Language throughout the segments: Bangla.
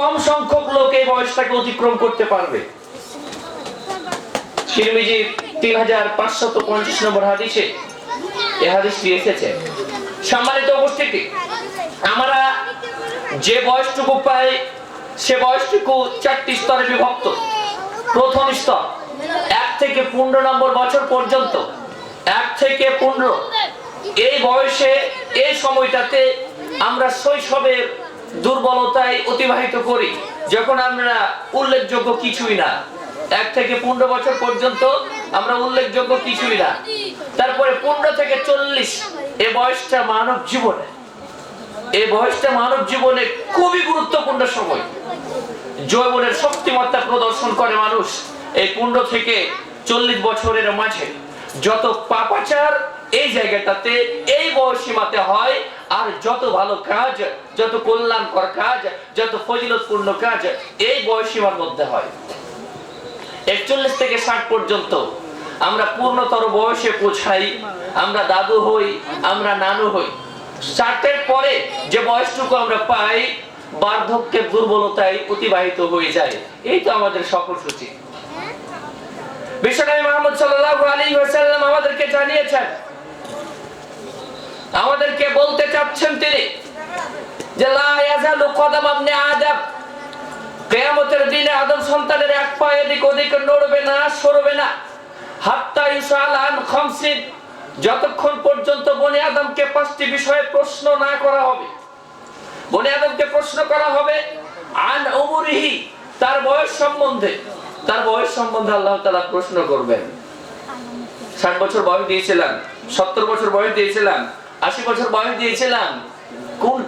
কম সংখ্যক লোক এই বয়সটাকে অতিক্রম করতে পারবে। তিরমিজির 3550 নম্বর হাদিসে এই হাদিসটি এসেছে। সম্মানিত উপস্থিতি, আমরা যে বয়সটুকু পাই সে বয়সটুকু 4টি স্তরে বিভক্ত। প্রথম স্তর 1 থেকে 15 নম্বর বছর পর্যন্ত, 1 থেকে 15 এই বয়সে, এই সময়টাতে আমরা শৈশবের দুর্বলতায় অতিবাহিত করি, যখন আমরা উল্লেখযোগ্য কিছুই না। 1 থেকে 15 বছর পর্যন্ত আমরা উল্লেখযোগ্য কিছুই না। তারপরে 15 থেকে 40 এই বয়সটা মানব জীবনে, এই বয়সটা মানব জীবনে খুবই গুরুত্বপূর্ণ সময়। যৌবনের শক্তিমত্তা প্রদর্শন করে মানুষ এই 15 থেকে 40 বছরের মাঝে। যত পাপাচার এই জায়গাটাতে, এই বয়সীমাতে হয়, আর যত ভালো কাজ, যত কল্যাণকর কাজ, যত ফজিলতপূর্ণ কাজ এই বয়সীমার মধ্যে হয়। 41 থেকে 60 পর্যন্ত আমরা পূর্ণতর বয়সে পৌঁছাই, আমরা দাদু হই, আমরা নানু হই। 60-এর পরে যে বয়সটুকু আমরা পাই, বার্ধক্যের দুর্বলতায় অতিবাহিত হয়ে যায়। এই তো আমাদের সফরসূচি। বিশ্বনবী মুহাম্মদ সাল্লাল্লাহু আলাইহি ওয়াসাল্লাম আমাদেরকে জানিয়েছেন, আমাদেরকে বলতে চাচ্ছেন তিনি যে লা ইয়াজালু কদাম ইবনে আদম, কিয়ামতের দিনে আদম সন্তানের এক পা এদিক ওদিক নড়বে না, সরবে না। হাত্তা ইউসাল আন খামসিন, যতক্ষণ পর্যন্ত বনি আদমকে 5টি বিষয়ে প্রশ্ন না করা হবে। বনি আদমকে প্রশ্ন করা হবে আন উমরিহি, তার বয়স সম্বন্ধে। তার বয়স সম্বন্ধে আল্লাহ তাআলা প্রশ্ন করবেন। 60 বছর বয়স দিয়েছিলাম, 70 বছর বয়স দিয়েছিলাম, 80 বছর বয়স দিয়েছিলাম, কোন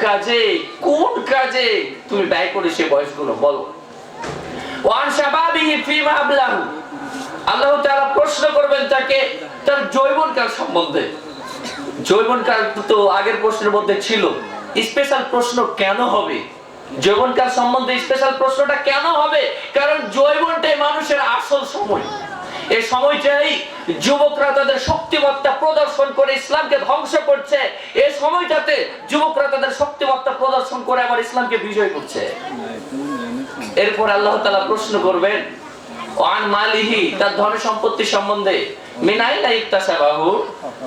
কাজে তুমি ব্যয় করে সেই বয়সগুলো বলো। ওয়ান শাবাবিহি ফিমা আবলাহু, আল্লাহ তাআলা প্রশ্ন করবেন তাকে তার যৌবনকাল সম্বন্ধে। যৌবনকাল তো আগের প্রশ্নের মধ্যে ছিল, স্পেশাল প্রশ্ন কেন হবে? যৌবনকাল সম্বন্ধে স্পেশাল প্রশ্নটা কেন হবে? কারণ যৌবনটাই মানুষের আসল সময়। এই সময়টাই যুবকরা তাদের শক্তিমত্তা প্রদর্শন করে ইসলামকে ধ্বংস করছে। এই সময়টাতে যুবকরা তাদের শক্তিমত্তা প্রদর্শন করে আবার ইসলামকে বিজয় করছে। এরপর আল্লাহ তাআলা প্রশ্ন করবেন ওয়ান মালিহি, তার ধন সম্পত্তি সম্বন্ধে। মিন আইনা ইকতাসাবাহু,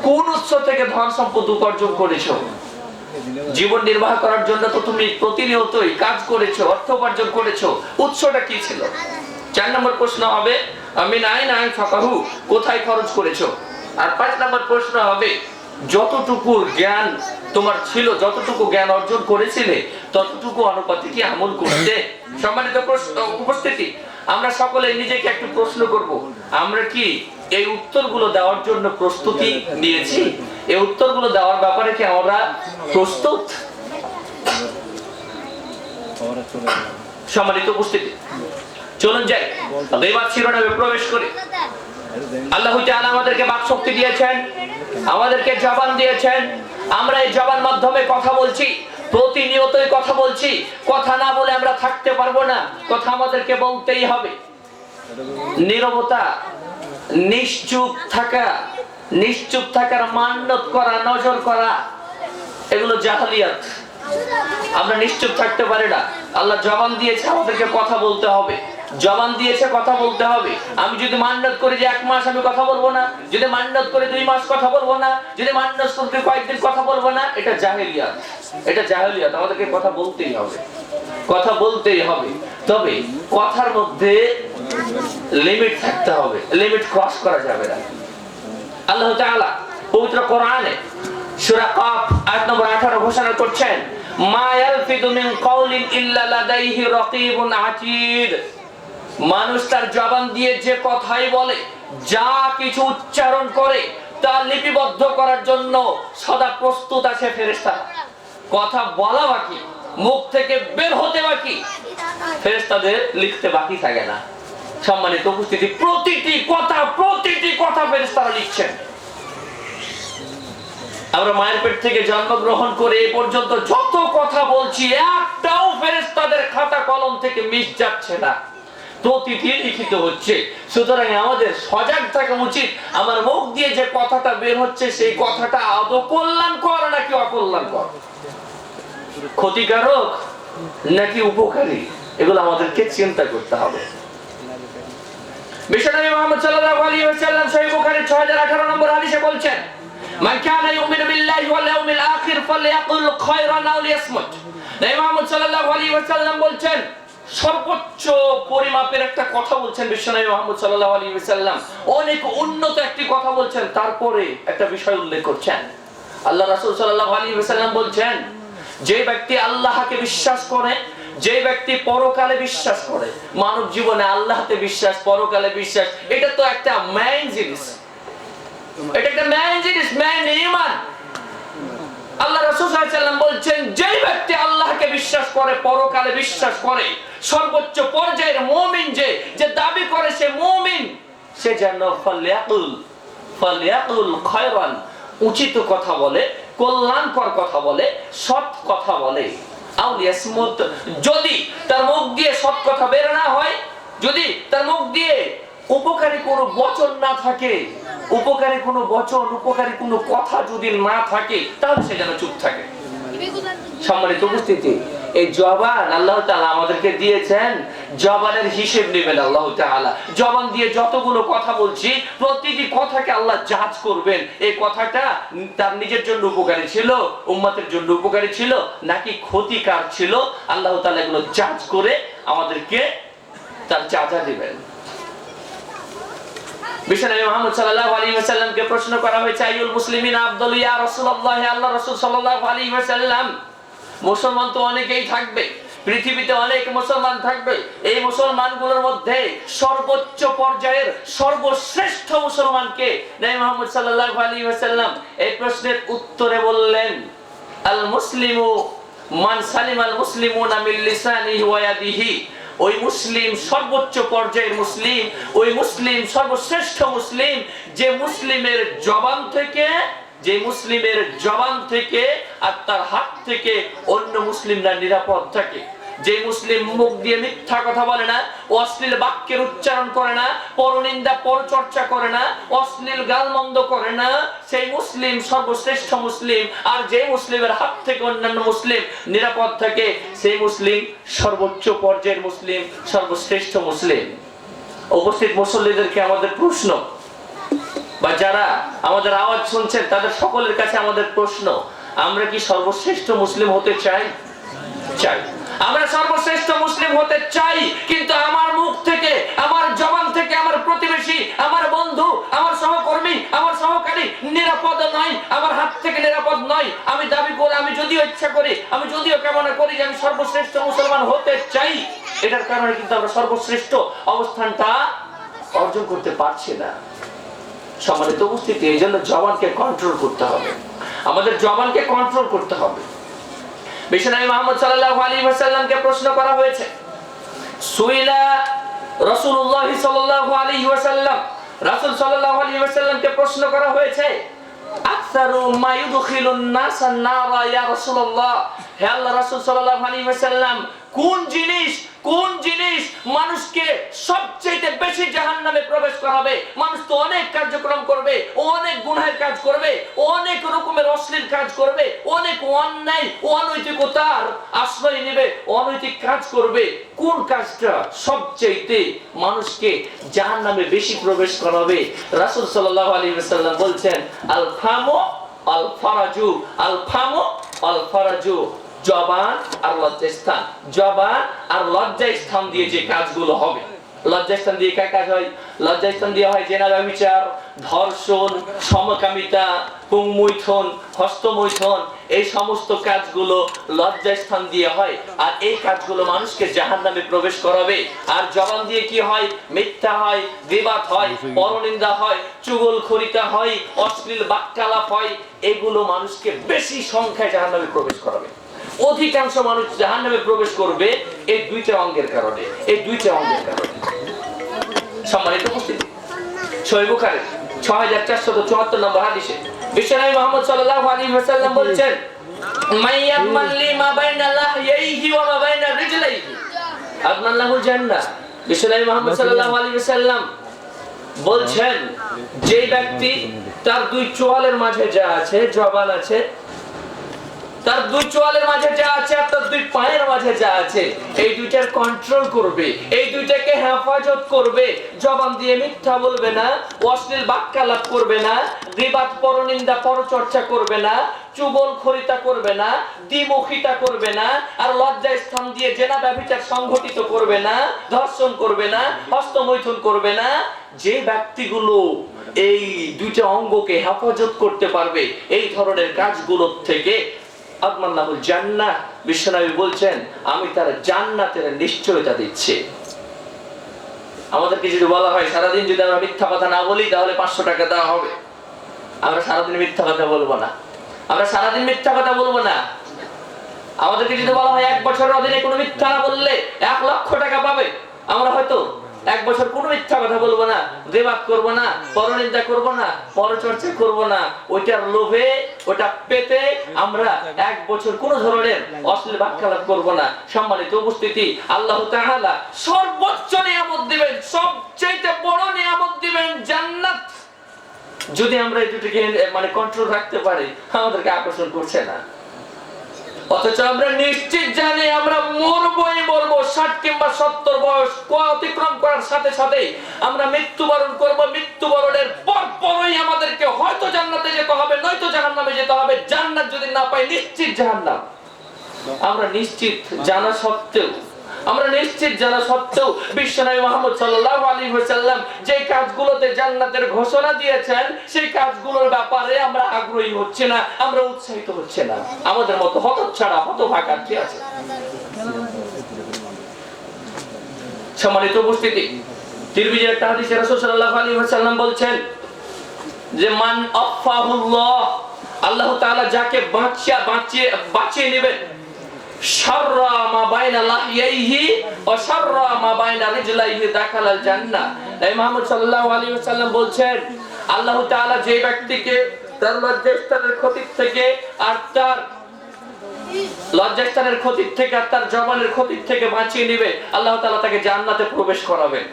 কোন উৎস থেকে ধন সম্পদ উপার্জন করেছো? জীবন নির্বাহ করার জন্য তো তুমি প্রতিনিয়তই কাজ করেছো, অর্থ উপার্জন করেছো, উৎসটা কি ছিল? 4 নম্বর প্রশ্ন হবে মিন আইনা আনফাকাহু, কোথায় খরচ করেছো? আর 5 নম্বর প্রশ্ন হবে যতটুকু জ্ঞান তোমার ছিল, যতটুকু জ্ঞান অর্জন করেছিলে, ততটুকু অনুপাতে কি আমল করতে? সম্মানিত উপস্থিতি, আমরা সকলে নিজেকে একটু প্রশ্ন করব, আমরা কি এই উত্তরগুলো দেওয়ার জন্য প্রস্তুতি নিয়েছি? এই উত্তরগুলো দেওয়ার ব্যাপারে কি আমরা প্রস্তুত? সম্মানিত উপস্থিতি, চলুন যাই এবার শিরোনামে প্রবেশ করি। আল্লাহ তাআলা আমাদেরকে বাক শক্তি দিয়েছেন, আমাদেরকে জবান দিয়েছেন। আমরা এই জবান মাধ্যমে কথা বলছি, প্রতিনিয়তই কথা বলছি। কথা না বলে আমরা থাকতে পারবো না, কথা আমাদেরকে বলতেই হবে। নীরবতা, নিশ্চুপ থাকার মান্যত করা, নজর করা, এগুলো জাহেলিয়াত। আমরা নিশ্চুপ থাকতে পারি না। আল্লাহ জবান দিয়েছে, আমাদেরকে কথা বলতে হবে। জবান দিয়েছে, কথা বলতে হবে। আমি যদি মান্যত করি যে 1 মাস আমি কথা বলবো না, যদি মান্যত করে 2 মাস কথা বলবো না, যদি মান্যত করে কয়েকদিন কথা বলবো না, এটা জাহেলিয়াত। এটা জাহেলিয়াত। আমাদেরকে কথা বলতেই হবে, কথা বলতেই হবে। তবে কথার মধ্যে লিমিট থাকতে হবে, লিমিট ক্রস করা যাবে না। আল্লাহ তাআলা পবিত্র কোরআনে সূরা কাফ আয়াত নম্বর 18 ঘোষণা করছেন, মা ইয়ালফিদু মিন কাওলিন ইল্লা লাদাইহি রাকীবুন আতীদ। মানুষ তার জবান দিয়ে যে কথাই বলে, যা কিছু উচ্চারণ করে, তা লিপিবদ্ধ করার জন্য সদা প্রস্তুত আছে ফেরেশতা। কথা বলা বাকি, মুখ থেকে বের হতে বাকি, ফেরেশতাদের লিখতে বাকি থাকে না। সম্মানিত উপস্থিতি, প্রতিটি কথা ফেরেশতারা লিখছেন। আমরা মায়ের পেট থেকে জন্মগ্রহণ করে এ পর্যন্ত যত কথা বলছি, একটাও ফেরেশতাদের খাতা কলম থেকে মিস যাচ্ছে না, প্রতিটি লিখিত হচ্ছে। সুতরাং আমাদের সজাগ থাকা উচিত। আমার মুখ দিয়ে যে কথাটা বের হচ্ছে, সেই কথাটা আদৌ কল্যাণকর নাকি অকল্যাণকর, ক্ষতিকারক নাকি উপকারী, এগুলো আমাদেরকে চিন্তা করতে হবে। বিশ্বনবী মুহাম্মদ সাল্লাল্লাহু আলাইহি ওয়াসাল্লাম সহিহ বুখারী 6018 নম্বর হাদিসে বলছেন, মান কানা ইউমিনু বিল্লাহি ওয়াল ইয়াউমিল আখির ফালইয়াকুল খায়রান আও লিয়াসমুত। নবী মুহাম্মদ সাল্লাল্লাহু আলাইহি ওয়াসাল্লাম বলছেন, সর্বোচ্চ পরিমাপের একটা কথা বলছেন বিশ্বনবী মুহাম্মদ সাল্লাল্লাহু আলাইহি ওয়াসাল্লাম, অনেক উন্নত একটি কথা বলছেন, তারপরে একটা বিষয় উল্লেখ করছেন। আল্লাহ রাসূল সাল্লাল্লাহু আলাইহি ওয়াসাল্লাম বলছেন, যে ব্যক্তি আল্লাহকে বিশ্বাস করে, যে ব্যক্তি পরকালে বিশ্বাস করে, মানব জীবনে আল্লাহতে বিশ্বাস, পরকালে বিশ্বাস, এটা তো একটা মেইন জিনিস, এটা একটা মেইন জিনিস, মেইন ঈমান। আল্লাহ রাসূল সাল্লাল্লাহু আলাইহি ওয়াসাল্লাম বলছেন, যে ব্যক্তি আল্লাহকে বিশ্বাস করে, পরকালে বিশ্বাস করে, সর্বোচ্চ পর্যায়ের মুমিন, যে দাবি করে সে মুমিন, সে যেন ফালইয়াকুল খায়রান, উচিত কথা বলে, কল্যাণকর কথা বলে, সৎ কথা বলে, আও লিয়াসমুত, যদি তার মুখ দিয়ে সৎ কথা বের না হয়, যদি তার মুখ দিয়ে উপকারী কোনো বচন না থাকে, উপকারী কোনো বচন, উপকারী কোনো কথা যদি না থাকে, তাহলে সে যেন চুপ থাকে। সম্মানিত উপস্থিতি, এই জবান আল্লাহ তাআলা আমাদেরকে দিয়েছেন, জবানের হিসেব নেবেন আল্লাহ তাআলা। জবান দিয়ে যতগুলো কথা বলছি, প্রতিটি কথাকে আল্লাহ জাজ করবেন, এই কথাটা তার নিজের জন্য উপকারী ছিল, উম্মতের জন্য উপকারী ছিল নাকি ক্ষতিকার ছিল, আল্লাহ তাআলা এগুলো জাজ করে আমাদেরকে তার জাযা দিবেন। বিশ্বনবী মুহাম্মদ সাল্লাল্লাহু আলাইহি ওয়াসাল্লামকে প্রশ্ন করা হয়েছে, আইয়ুল মুসলিমিনা আফদাল ইয়া রাসূলুল্লাহ, আল্লাহ রাসূল সাল্লাল্লাহু আলাইহি ওয়াসাল্লাম, মুসলমান তো অনেকেই থাকবে, পৃথিবীতে অনেক মুসলমান থাকবে, এই মুসলমানগুলোর মধ্যে সর্বোচ্চ পর্যায়ের সর্বশ্রেষ্ঠ মুসলমানকে? নবী মুহাম্মদ সাল্লাল্লাহু আলাইহি ওয়াসাল্লাম এই প্রশ্নের উত্তরে বললেন, আল মুসলিমু মান সালিমাল মুসলিমুনা মিন লিসানিহি ওয়া ইয়াদিহি। ওই মুসলিম সর্বোচ্চ পর্যায়ের মুসলিম, ওই মুসলিম সর্বশ্রেষ্ঠ মুসলিম, যে মুসলিমের জবান থেকে আর তার হাত থেকে অন্য মুসলিমরা নিরাপদ থাকে। যে মুসলিম মুখ দিয়ে মিথ্যা কথা বলে না, অশ্লীল বাক্যের উচ্চারণ করে না, পরনিন্দা পরচর্চা করে না, অশ্লীল গালমন্দ করে না, সেই মুসলিম সর্বশ্রেষ্ঠ মুসলিম। আর যে মুসলিমের হাত থেকে অন্যান্য মুসলিম নিরাপদ থাকে, সেই মুসলিম সর্বোচ্চ পর্যায়ের মুসলিম, সর্বশ্রেষ্ঠ মুসলিম। উপস্থিত মুসল্লিদেরকে আমাদের প্রশ্ন, বা যারা আমাদের আওয়াজ শুনছেন তাদের সকলের কাছে আমাদের প্রশ্ন, আমরা কি সর্বশ্রেষ্ঠ মুসলিম হতে চাই? চাই, আমরা সর্বশ্রেষ্ঠ মুসলিম হতে চাই, কিন্তু আমার মুখ থেকে, আমার জবান থেকে, আমার প্রতিবেশী, আমার বন্ধু, আমার সহকর্মী, আমার সহকারী নিরাপদ নয়, আমার হাত থেকে নিরাপদ নয়। আমি দাবি করে, আমি যদিও ইচ্ছা করি, আমি যদিও কামনা করি যে আমি সর্বশ্রেষ্ঠ মুসলমান হতে চাই, এটার কারণে কিন্তু আমরা সর্বশ্রেষ্ঠ অবস্থানটা অর্জন করতে পারছি না। সম্মানিত উপস্থিতি, এই জন্য জবানকে কন্ট্রোল করতে হবে, আমাদের জবানকে কন্ট্রোল করতে হবে। বিশ্বনবী মুহাম্মদ সাল্লাল্লাহু আলাইহি ওয়াসাল্লামকে প্রশ্ন করা হয়েছে, সুইলা রাসূলুল্লাহ সাল্লাল্লাহু আলাইহি ওয়াসাল্লাম, রাসূল সাল্লাল্লাহু আলাইহি ওয়াসাল্লামকে প্রশ্ন করা হয়েছে, আকসারু মা ইউদখিলুন নাসা নারা ইয়া রাসূলুল্লাহ, হে আল্লাহ রাসূল সাল্লাল্লাহু আলাইহি ওয়াসাল্লাম, কোন জিনিস মানুষকে সবচেয়ে বেশি জাহান্নামে প্রবেশ করাবে? মানুষ তো অনেক কার্যক্রম করবে, অনেক গুনাহের কাজ করবে, অনেক রকমের অশ্লীল কাজ করবে, অনেক অন্যায় অনৈতিকতার আশ্রয় নেবে, অনৈতিক কাজ করবে। কোন কাজটা সবচেয়ে মানুষকে জাহান্নামে বেশি প্রবেশ করাবে? রাসূল সাল্লাল্লাহু আলাইহি ওয়াসাল্লাম বলছেন, আল ফামু আল ফারাজু, আল ফামু আল ফারাজু, জবান আর লজ্জাস্থান। জবান আর লজ্জাস্থান দিয়ে যে কাজগুলো হবে, লজ্জাস্থান দিয়ে কার কাজ হয়? লজ্জাস্থান দিয়ে হয় জেনা, ব্যভিচার, ধর্ষণ, সমকামিতা, পুংমৈথুন, হস্তমৈথুন, এই সমস্ত কাজগুলো লজ্জাস্থান দিয়ে হয়। আর এই কাজগুলো মানুষকে জাহান্নামে প্রবেশ করাবে। আর জবান দিয়ে কি হয়? মিথ্যা হয়, গীবত হয়, পরনিন্দা হয়, চুগলখড়িতা হয়, অশ্লীল বাক্যালাপ হয়। এগুলো মানুষকে বেশি সংখ্যায় জাহান্নামে প্রবেশ করাবে। অধিকাংশ মানুষ জাহান্নামে প্রবেশ করবে এই দুইটা অঙ্গের কারণে, এই দুইটা অঙ্গের কারণে। সম্মানিত উপস্থিতি, সহিহ বুখারী 6474 নম্বর হাদিসে বিশ্বনবী মুহাম্মদ সাল্লাল্লাহু আলাইহি ওয়াসাল্লাম বলেছেন, মাইয়ামান লিমা বাইনা লাহইহি ওয়া মা বাইনা রিজলাইহি আদনাল্লাহুল জান্নাহ। বিশ্বনবী মুহাম্মদ সাল্লাল্লাহু আলাইহি ওয়াসাল্লাম বলছেন, যে ব্যক্তি তার দুই চোয়ালের মাঝে যা আছে, জবান আছে, তার দুই চোয়ালের মাঝে যা আছে আর তার দুই পায়ের মাঝে যা আছে, এই দুইটার কন্ট্রোল করবে, এই দুইটাকে হেফাজত করবে। জবান দিয়ে মিথ্যা বলবে না, অশ্লীল বাক্যালাপ করবে না, গীবাত পরনিন্দা পরচর্চা করবে না, চুগলখড়িতা করবে না, দ্বিমুখিতা করবে না, আর লজ্জায় স্থান দিয়ে জেনা ব্যভিচার সংঘটিত করবে না, ধর্ষণ করবে না, হস্তমৈথুন করবে না। যে ব্যক্তিগুলো এই দুইটা অঙ্গকে হেফাজত করতে পারবে এই ধরনের কাজগুলোর থেকে, আদমান্নাহুল জান্নাহ, বিশ্বনবী বলছেন আমি তার জান্নাতের নিশ্চয়তা দিচ্ছি। আমাদেরকে যদি বলা হয় সারাদিন যদি আমরা মিথ্যা কথা না বলি তাহলে 500 টাকা দেওয়া হবে, আমরা সারাদিন মিথ্যা কথা বলবো না, আমরা সারাদিন মিথ্যা কথা বলবো না। আমাদেরকে যদি বলা হয় 1 বছরের অধীনে কোনো মিথ্যা না বললে 1 লক্ষ টাকা পাবে, আমরা হয়তো 1 বছর কোনো মিথ্যা কথা বলবো না, গীবাত করবো না, পরনিন্দা করবো না, পরচর্চা করবো না। ওইটার লোভে, ওটা পেতে আমরা 1 বছর কোনো ধরনের অশ্লীল বাক্যালাপ করবো না। সম্মানিত উপস্থিতি, আল্লাহ তাআলা সর্বোচ্চ নিয়ামত দিবেন, সবচেয়ে বড় নিয়ামত দিবেন জান্নাত। যদি আমরা এই দুটোকে মানে কন্ট্রোল রাখতে পারি, আমাদেরকে আকর্ষণ করছে না। অথচ আমরা নিশ্চিত জানি আমরা মরবই মরবো। 60 কিংবা 70 বয়স অতিক্রম করার সাথে সাথে আমরা মৃত্যুবরণ করব। মৃত্যুবরণের পরপরই আমাদেরকে হয়তো জান্নাতে যেতে হবে, নয়তো জাহান্নামে যেতে হবে। জান্নাত যদি না পাই, নিশ্চিত জাহান্নাম। আমরা নিশ্চিত জানা সত্ত্বেও বিশ্বনবী মুহাম্মদ সাল্লাল্লাহু আলাইহি ওয়াসাল্লাম যে কাজগুলোতে জান্নাতের ঘোষণা দিয়েছেন সেই কাজগুলোর ব্যাপারে আমরা আগ্রহী হচ্ছে না, আমরা উৎসাহিত হচ্ছে না। আমাদের মতো হতচ্ছাড়া, হতভাগা কি আছে? সম্মানিত উপস্থিতি, তিরমিজির একটা হাদিসে রাসূল সাল্লাল্লাহু আলাইহি ওয়াসাল্লাম বলছেন যে মান আফাহুল্লাহ, আল্লাহ তাআলা যাকে বাঁচিয়ে নেবেন, শাররা মা বাইনা লাহইহি ওয়া শাররা মা বাইনা রিজলাইহি দাখালাল জান্নাহ। তাই মুহাম্মদ সাল্লাল্লাহু আলাইহি ওয়াসাল্লাম বলছেন আল্লাহ তাআলা যে ব্যক্তিকে তার লজ্জাস্থানের ক্ষতির থেকে আর তার জবানের ক্ষতির থেকে বাঁচিয়ে নেবে, আল্লাহ তাআলা তাকে জান্নাতে প্রবেশ করাবেন।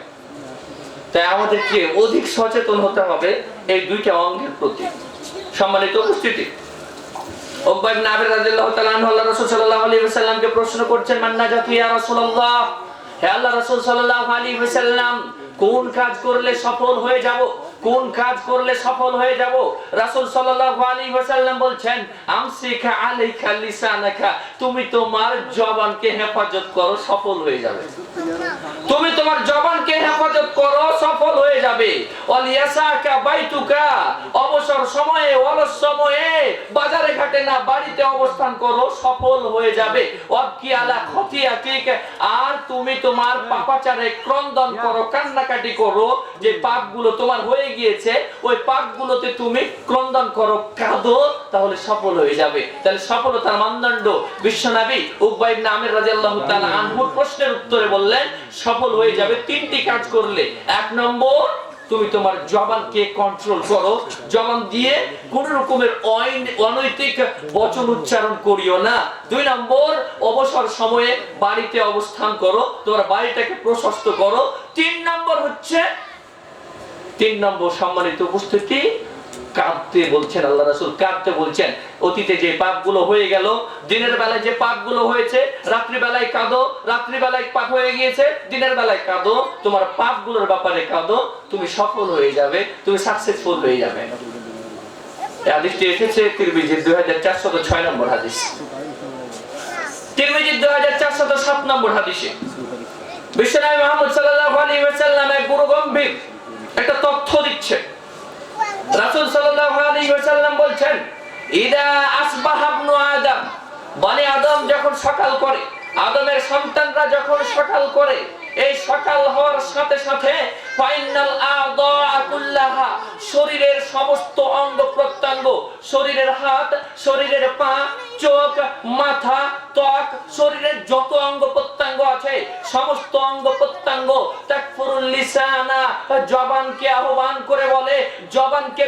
তাই আমাদেরকে অধিক সচেতন হতে হবে এই দুইটা অঙ্গের প্রতি। সম্মানিত উপস্থিতি, উকবা ইবনে আমির রাদিয়াল্লাহু তাআলা আনহু আল্লাহ রাসূল সাল্লাল্লাহু আলাইহি ওয়াসাল্লামকে প্রশ্ন করছেন, মান নাজাতু ইয়া রাসূলুল্লাহ, হে আল্লাহ রাসূল সাল্লাল্লাহু আলাইহি ওয়াসাল্লাম, কোন কাজ করলে সফল হয়ে যাব, কোন কাজ করলে সফল হয়ে যাব? রাসূল সাল্লাল্লাহু আলাইহি ওয়াসাল্লাম বলছেন, আমসিকা আলাইকা লিসানাকা, তুমি তোমার জবানকে হেফাজত করো, সফল হয়ে যাবে। তুমি তোমার জবানকে হেফাজত করো, সফল হয়ে যাবে। ওয়ালিয়াসাকা বাইতুকা, অবসর সময়ে, অলস সময়ে বাজারে ঘাটে না, বাড়িতে অবস্থান করো, সফল হয়ে যাবে। ওয়াবকি আলা খতিয়াতিক, আর তুমি তোমার পাপাচারে ক্রন্দন করো, কান্নাকাটি করো, যে পাপগুলো তোমার হয়ে গিয়েছে ওই পাপগুলোতে তুমি ক্রন্দন করো, কাঁদো, তাহলে সফল হয়ে যাবে। তাহলে সফলতার মানদণ্ড বিশ্বনবী উকবা ইবনে আমির রাদিয়াল্লাহু তাআলা আনহুর প্রশ্নের উত্তরে বললেন সফল হয়ে যাবে 3টি কাজ করলে। 1 নম্বর, তুমি তোমার জবানকে কন্ট্রোল করো, জবান দিয়ে কোন রকমের অনৈতিক বচন উচ্চারণ করিও না। 2 নম্বর, অবসর সময়ে বাড়িতে অবস্থান করো, তোমার বাড়িটাকে প্রশস্ত করো। 3 নম্বর সম্মানিত উপস্থিতি, কাঁদতে বলছেন আল্লাহ রাসূল, কাঁদতে বলছেন। অতীতে যে পাপগুলো হয়ে গেল, দিনের বেলায় যে পাপগুলো হয়েছে, রাত্রি বেলায় কাঁদো, রাত্রি বেলায় পাপ হয়ে গিয়েছে, দিনের বেলায় কাঁদো, তোমার পাপগুলোর ব্যাপারে কাঁদো, তুমি সফল হয়ে যাবে, তুমি সাকসেসফুল হয়ে যাবে। এই হাদিসটি এসেছে তিরমিজির 2406 নম্বর হাদিস, তিরমিজির 2407 নম্বর হাদিসে বিশ্বনবী মুহাম্মদ সাল্লাল্লাহু আলাইহি ওয়াসাল্লাম এক গুরু গম্ভীর একটা তথ্য দিচ্ছে। রাসূল সাল্লাল্লাহু আলাইহি ওয়াসাল্লাম বলছেন, ইদা আসবাহা ইবনু আদম, বনি আদম যখন সকাল করে, আদমের সন্তানরা যখন সকাল করে, এই সকাল হওয়ার সাথে সাথে ফাইনাল আ'দা কুল্লাহা, শরীরের সমস্ত অঙ্গ প্রত্যঙ্গ, শরীরের হাত, শরীরের পা, চোখ, মাথা, ত্বক, শরীরের যত অঙ্গ প্রত্যঙ্গ আছে সমস্ত অঙ্গ প্রত্যঙ্গ তাকফুরুল লিসানা, জবানকে আহ্বান করে বলে, জবানকে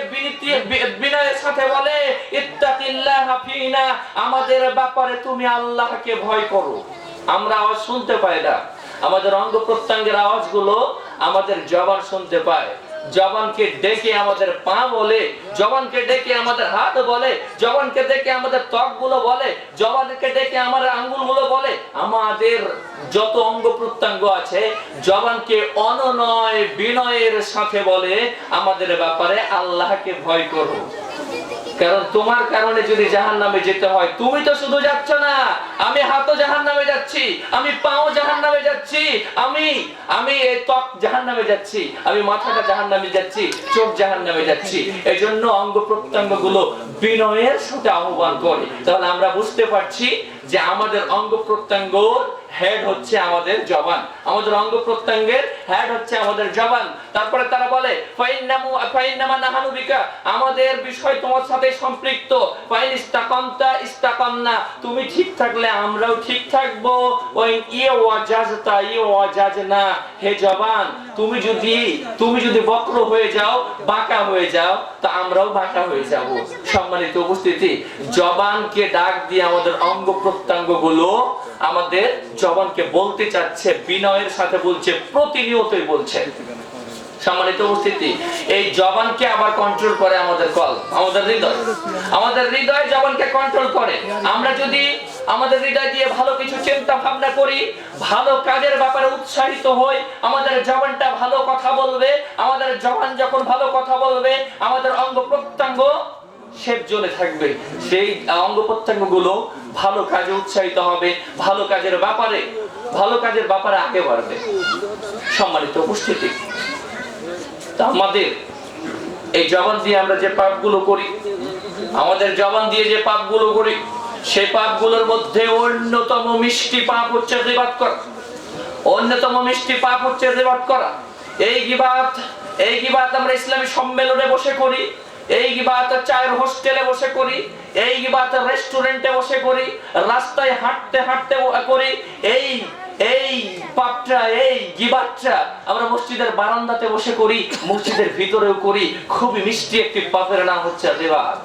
বিনয়ের সাথে বলে, ইত্তাকিল্লাহা ফিনা, আমাদের ব্যাপারে তুমি আল্লাহকে ভয় করো। আমরা আওয়াজ শুনতে পাই না, আমাদের অঙ্গ প্রত্যঙ্গের আওয়াজগুলো আমাদের জবান শুনতে পায়। জবানকে ডেকে আমাদের পা বলে, জবানকে ডেকে আমাদের হাত বলে, জবানকে ডেকে আমাদের ত্বকগুলো বলে, জবানকে ডেকে আমাদের আঙ্গুলগুলো বলে। আমাদের যত অঙ্গ প্রত্যঙ্গ আছে জবানকে অনয় বিনয়ের সাথে বলে আমাদের ব্যাপারে আল্লাহকে ভয় করো। কারণ তোমার কারণে যদি জাহান্নামে যেতে হয়, তুমি তো শুধু যাচ্ছ না, আমি হাতও জাহান্নামে যাচ্ছি, আমি পাও জাহান্নামে যাচ্ছি, আমি এই ত্বক জাহান্নামে যাচ্ছি, আমি মাথাটা জাহান্নামে যাচ্ছি, চোখ জাহান্নামে যাচ্ছি। এজন্য অঙ্গ প্রত্যঙ্গ গুলো বিনয়ের সাথে আহ্বান করে। তাহলে আমরা বুঝতে পারছি যে আমাদের অঙ্গ প্রত্যঙ্গ হেড হচ্ছে আমাদের জবান, আমাদের অঙ্গ প্রত্যঙ্গের হেড হচ্ছে আমাদের জবান। তারপরে তারা বলে ফাইন্নামা নাহানু বিকা, আমাদের বিষয় তোমার সাথে সম্পৃক্ত। ফাইন ইস্তাকামতা ইস্তাকামনা, তুমি ঠিক থাকলে আমরাও ঠিক থাকবো। ওই ইয়াওয়াজাজতা ইয়াওয়াজাজনা, হে জবান তুমি যদি বক্র হয়ে যাও, বাঁকা হয়ে যাও, তা আমরাও বাঁকা হয়ে যাব। সম্মানিত উপস্থিতি, জবানকে ডাক দিয়ে আমাদের অঙ্গ প্রত্যঙ্গ গুলো আমাদের জবানকে বলতে চাচ্ছে, বিনয়ের সাথে বলছে, প্রতিনিয়তই বলছে। সম্মানিত উপস্থিতি, এই জবানকে আবার কন্ট্রোল করে আমাদের কল, আমাদের হৃদয়। আমাদের হৃদয় জবানকে কন্ট্রোল করে। আমরা যদি আমাদের হৃদয় দিয়ে ভালো কিছু চিন্তা ভাবনা করি, ভালো কাজের ব্যাপারে উৎসাহিত হই, আমাদের জবানটা ভালো কথা বলবে। আমাদের জবান যখন ভালো কথা বলবে, আমাদের অঙ্গ প্রত্যঙ্গ সেফ জোনে থাকবে। সেই অঙ্গ প্রত্যঙ্গ গুলো ভালো কাজে উৎসাহিত হবে, ভালো কাজের ব্যাপারে আগে বাড়বে। সম্মানিত উপস্থিতি, আমাদের এই জবান দিয়ে আমরা যে পাপগুলো করি, আমাদের জবান দিয়ে যে পাপগুলো করি, সেই পাপগুলোর মধ্যে অন্যতম মিষ্টি পাপ হচ্ছে গীবাত করা। অন্যতম মিষ্টি পাপ হচ্ছে গীবাত করা। এই গীবাত আমরা ইসলামী সম্মেলনে বসে করি, এই গীবাত চায়ের হোস্টেলে বসে করি, এই গীবাত রেস্টুরেন্টে বসে করি, রাস্তায় হাঁটতে হাঁটতে করি। এই পাপটা, এই গীবাতটা আমরা মসজিদের বারান্দাতে বসে করি, মসজিদের ভিতরেও করি। খুবই মিষ্টি একটি পাপের নাম হচ্ছে গীবাত।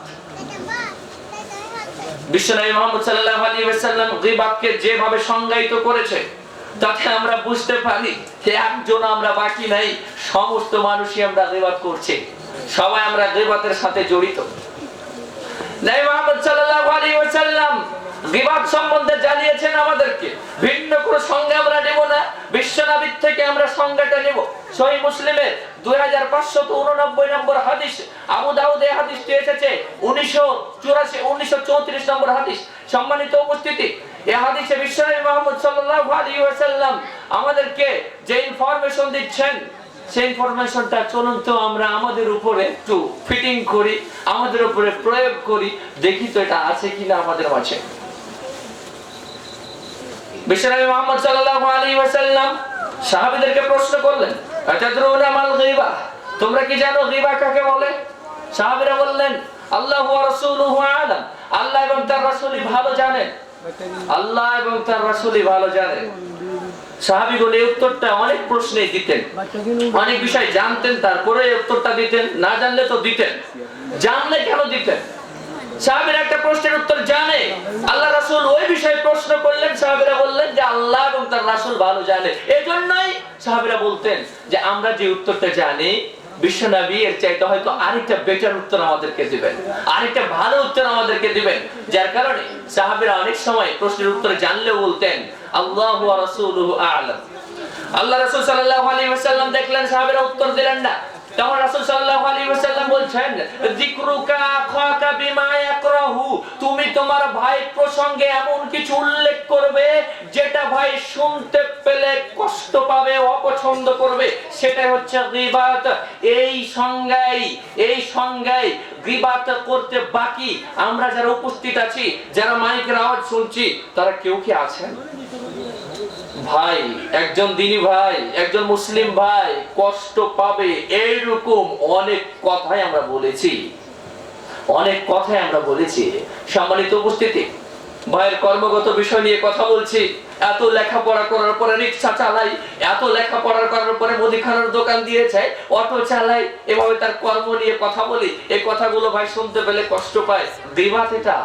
বিশ্বনবী মুহাম্মদ সাল্লাল্লাহু আলাইহি ওয়াসাল্লাম গীবাতকে যেভাবে সংজ্ঞায়িত করেছে, তাতে আমরা বুঝতে পারি যে একজন আমরা বাকি নাই, সমস্ত মানুষই আমরা গীবাত করছি, সবাই আমরা গীবাতের সাথে জড়িত। নবী মুহাম্মদ সাল্লাল্লাহু আলাইহি ওয়াসাল্লাম গীবাত সম্বন্ধে জানিয়েছেন আমাদেরকে। ভিন্ন কোনো সংজ্ঞা আমরা নেব না, বিশ্বনবীর থেকে আমরা সংজ্ঞাটা নেব। সহিহ মুসলিমের 2589 নম্বর হাদিস, আবু দাউদে হাদিসটি এসেছে 1934 নম্বর হাদিস। সম্মানিত উপস্থিতি, এই হাদিসে বিশ্বনবী মুহাম্মদ সাল্লাল্লাহু আলাইহি ওয়াসাল্লাম আমাদেরকে যে ইনফরমেশন দিচ্ছেন, সেই ইনফরমেশনটা চলুন তো আমরা আমাদের উপরে একটু ফিটিং করি, আমাদের উপরে প্রয়োগ করি, দেখি তো এটা আছে কিনা আমাদের মাঝে। বিশ্বনবী মুহাম্মদ সাল্লাল্লাহু আলাইহি ওয়াসাল্লাম সাহাবীদেরকে প্রশ্ন করলেন, আতাদরুনা মাল গীবা, তোমরা কি জানো গীবা কাকে বলে? সাহাবীরা বললেন, আল্লাহু ওয়া রাসূলুহু আ'লাম, আল্লাহ এবং তার রাসূলই ভালো জানেন। আল্লাহ এবং তার রাসূলই ভালো জানেন। সাহাবীগণ এই উত্তরটা অনেক প্রশ্নে দিতেন, অনেক বিষয় জানতেন, তারপরে উত্তরটা দিতেন। না জানলে তো দিতেন, জানলে কেন দিতেন? সাহাবীরা একটা প্রশ্নের উত্তর জানে, আল্লাহ রাসূল ওই বিষয়ে প্রশ্ন করলেন, সাহাবীরা বললেন যে আল্লাহ এবং তার রাসূল ভালো জানে। এজন্যই সাহাবীরা বলতেন যে আমরা যে উত্তরটা জানি, বিশ্বনবী এর চাইতে হয়তো আরেকটা বেটার উত্তর আমাদেরকে দিবেন, আরেকটা ভালো উত্তর আমাদেরকে দিবেন। যার কারণে সাহাবীরা অনেক সময় প্রশ্নের উত্তর জানলেও বলতেন আল্লাহু ওয়া রাসূলুহু আ'লাম। আল্লাহ রাসূল সাল্লাল্লাহু আলাইহি ওয়াসাল্লাম দেখলেন সাহাবীরা উত্তর দিলেন না, তখন রাসূল সাল্লাল্লাহু আলাইহি ওয়াসাল্লাম বলছেন, যিকরুকা আখাকা বিমা ইয়াকরাহু, তুমি তোমার ভাই প্রসঙ্গে এমন কিছু উল্লেখ করবে যেটা ভাই শুনতে পেলে কষ্ট পাবে, অপছন্দ করবে, সেটা হচ্ছে গীবাত। এই সংজ্ঞায় গীবাত করতে বাকি আমরা যারা উপস্থিত আছি, যারা মাইকের আওয়াজ শুনছি, তারা কেউ কি আছেন? ভাই, একজন দ্বীনী ভাই, একজন মুসলিম ভাই কষ্ট পাবে, এইরকম অনেক কথাই আমরা বলেছি, অনেক কথাই আমরা বলেছি। সম্মানিত উপস্থিতি, ভাইয়ের কর্মগত বিষয় নিয়ে কথা বলছি। এত লেখাপড়া করার পরে রিকশা চালাই, এত লেখাপড়া করার পরে মুদিখানার দোকান দিয়েছে, অটো চালাই, এভাবে তার কর্ম নিয়ে কথা বলি। এই কথাগুলো ভাই শুনতে পেলে কষ্ট পায়। গীবাত এটা।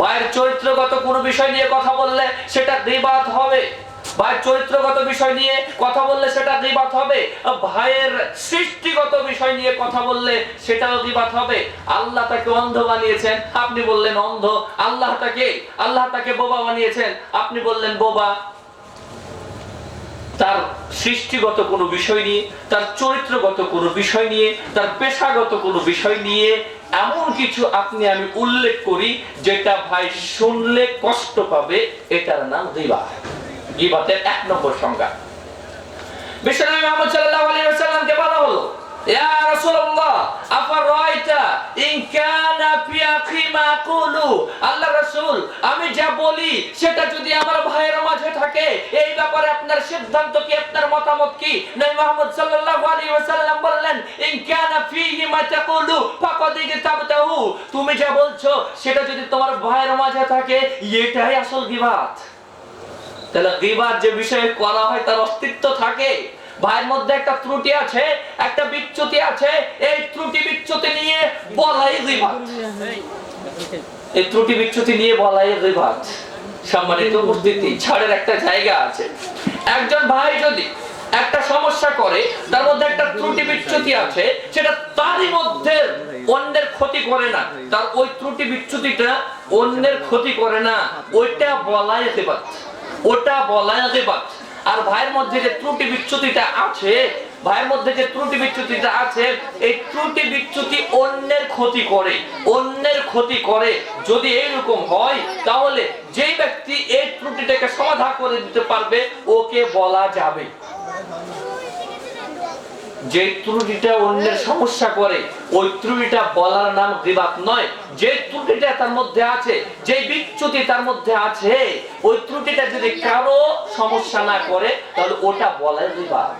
ভাইয়ের চরিত্রগত কোনো বিষয় নিয়ে কথা বললে সেটা গীবাত হবে। ভাইয়ের চরিত্রগত বিষয় নিয়ে কথা বললে সেটা গীবাত হবে, ভাইয়ের সৃষ্টিগত বিষয় নিয়ে কথা বললে সেটাও গীবাত হবে। আল্লাহ তাকে অন্ধ বানিয়েছেন, আপনি বললেন অন্ধ। আল্লাহ তাকে বোবা বানিয়েছেন, আপনি বললেন বোবা। তার সৃষ্টিগত কোনো বিষয় নিয়ে, তার চরিত্রগত কোনো বিষয় নিয়ে, তার পেশাগত কোনো বিষয় নিয়ে এমন কিছু আপনি আমি উল্লেখ করি যেটা ভাই শুনলে কষ্ট পাবে, এটার নাম গীবাত। গীবাতের 1 নম্বর সংজ্ঞা। বিশ্বনবী মুহাম্মদ সাল্লাল্লাহু আলাইহি ওয়াসাল্লামকে বলা হলো, ইয়া রাসূলুল্লাহ আফারাইতা ইন কানা ফি আখি মা কুলু, আল্লাহ রাসূল আমি যা বলি সেটা যদি আমার ভাইয়ের মাঝে থাকে, এই ব্যাপারে আপনার সিদ্ধান্ত কি, আপনার মতামত কি? নবী মুহাম্মদ সাল্লাল্লাহু আলাইহি ওয়াসাল্লাম বললেন, ইন কানা ফিহি মা তাকুলু ফাকাদ ইগতাবতাহু, তুমি যা বলছো সেটা যদি তোমার ভাইয়ের মাঝে থাকে, এটাই আসল গীবাত। তাহলে গীবাত যে বিষয়ে করা হয় তার অস্তিত্ব থাকে। ভাইয়ের মধ্যে একটা ত্রুটি আছে, একটা বিচ্যুতি আছে, এই ত্রুটি বিচ্যুতি নিয়ে বলাই গীবাত। এই ত্রুটি বিচ্যুতি নিয়ে বলাই গীবাত। সম্মানিত উপস্থিতি, ছাড়ের একটা জায়গা আছে। একজন ভাই যদি একটা সমস্যা করে, তার মধ্যে একটা ত্রুটি বিচ্যুতি আছে, সেটা তারই মধ্যে অন্যের ক্ষতি করে না, তার ওই ত্রুটি বিচ্যুতিটা অন্যের ক্ষতি করে না, ওইটা বলাই গীবাত, ওটা বলাই গীবাত। আর ভাইয়ের মধ্যে যে ত্রুটি বিচ্যুতিটা আছে, ভাইয়ের মধ্যে যে ত্রুটি বিচ্যুতিটা আছে, এই ত্রুটি বিচ্যুতি অন্যের ক্ষতি করে, অন্যের ক্ষতি করে। যদি এইরকম হয়, তাহলে যে ব্যক্তি এই ত্রুটিটাকে সমাধান করে দিতে পারবে, ওকে বলা যাবে। যে ত্রুটিটা অন্যের সমস্যা করে, ওই ত্রুটিটা বলার নাম গীবাত নয়। যে ত্রুটিটা তার মধ্যে আছে, যে বিচ্যুতি তার মধ্যে আছে, ওই ত্রুটিটা যদি কারো সমস্যা না করে, তাহলে ওটা বলাই গীবাত।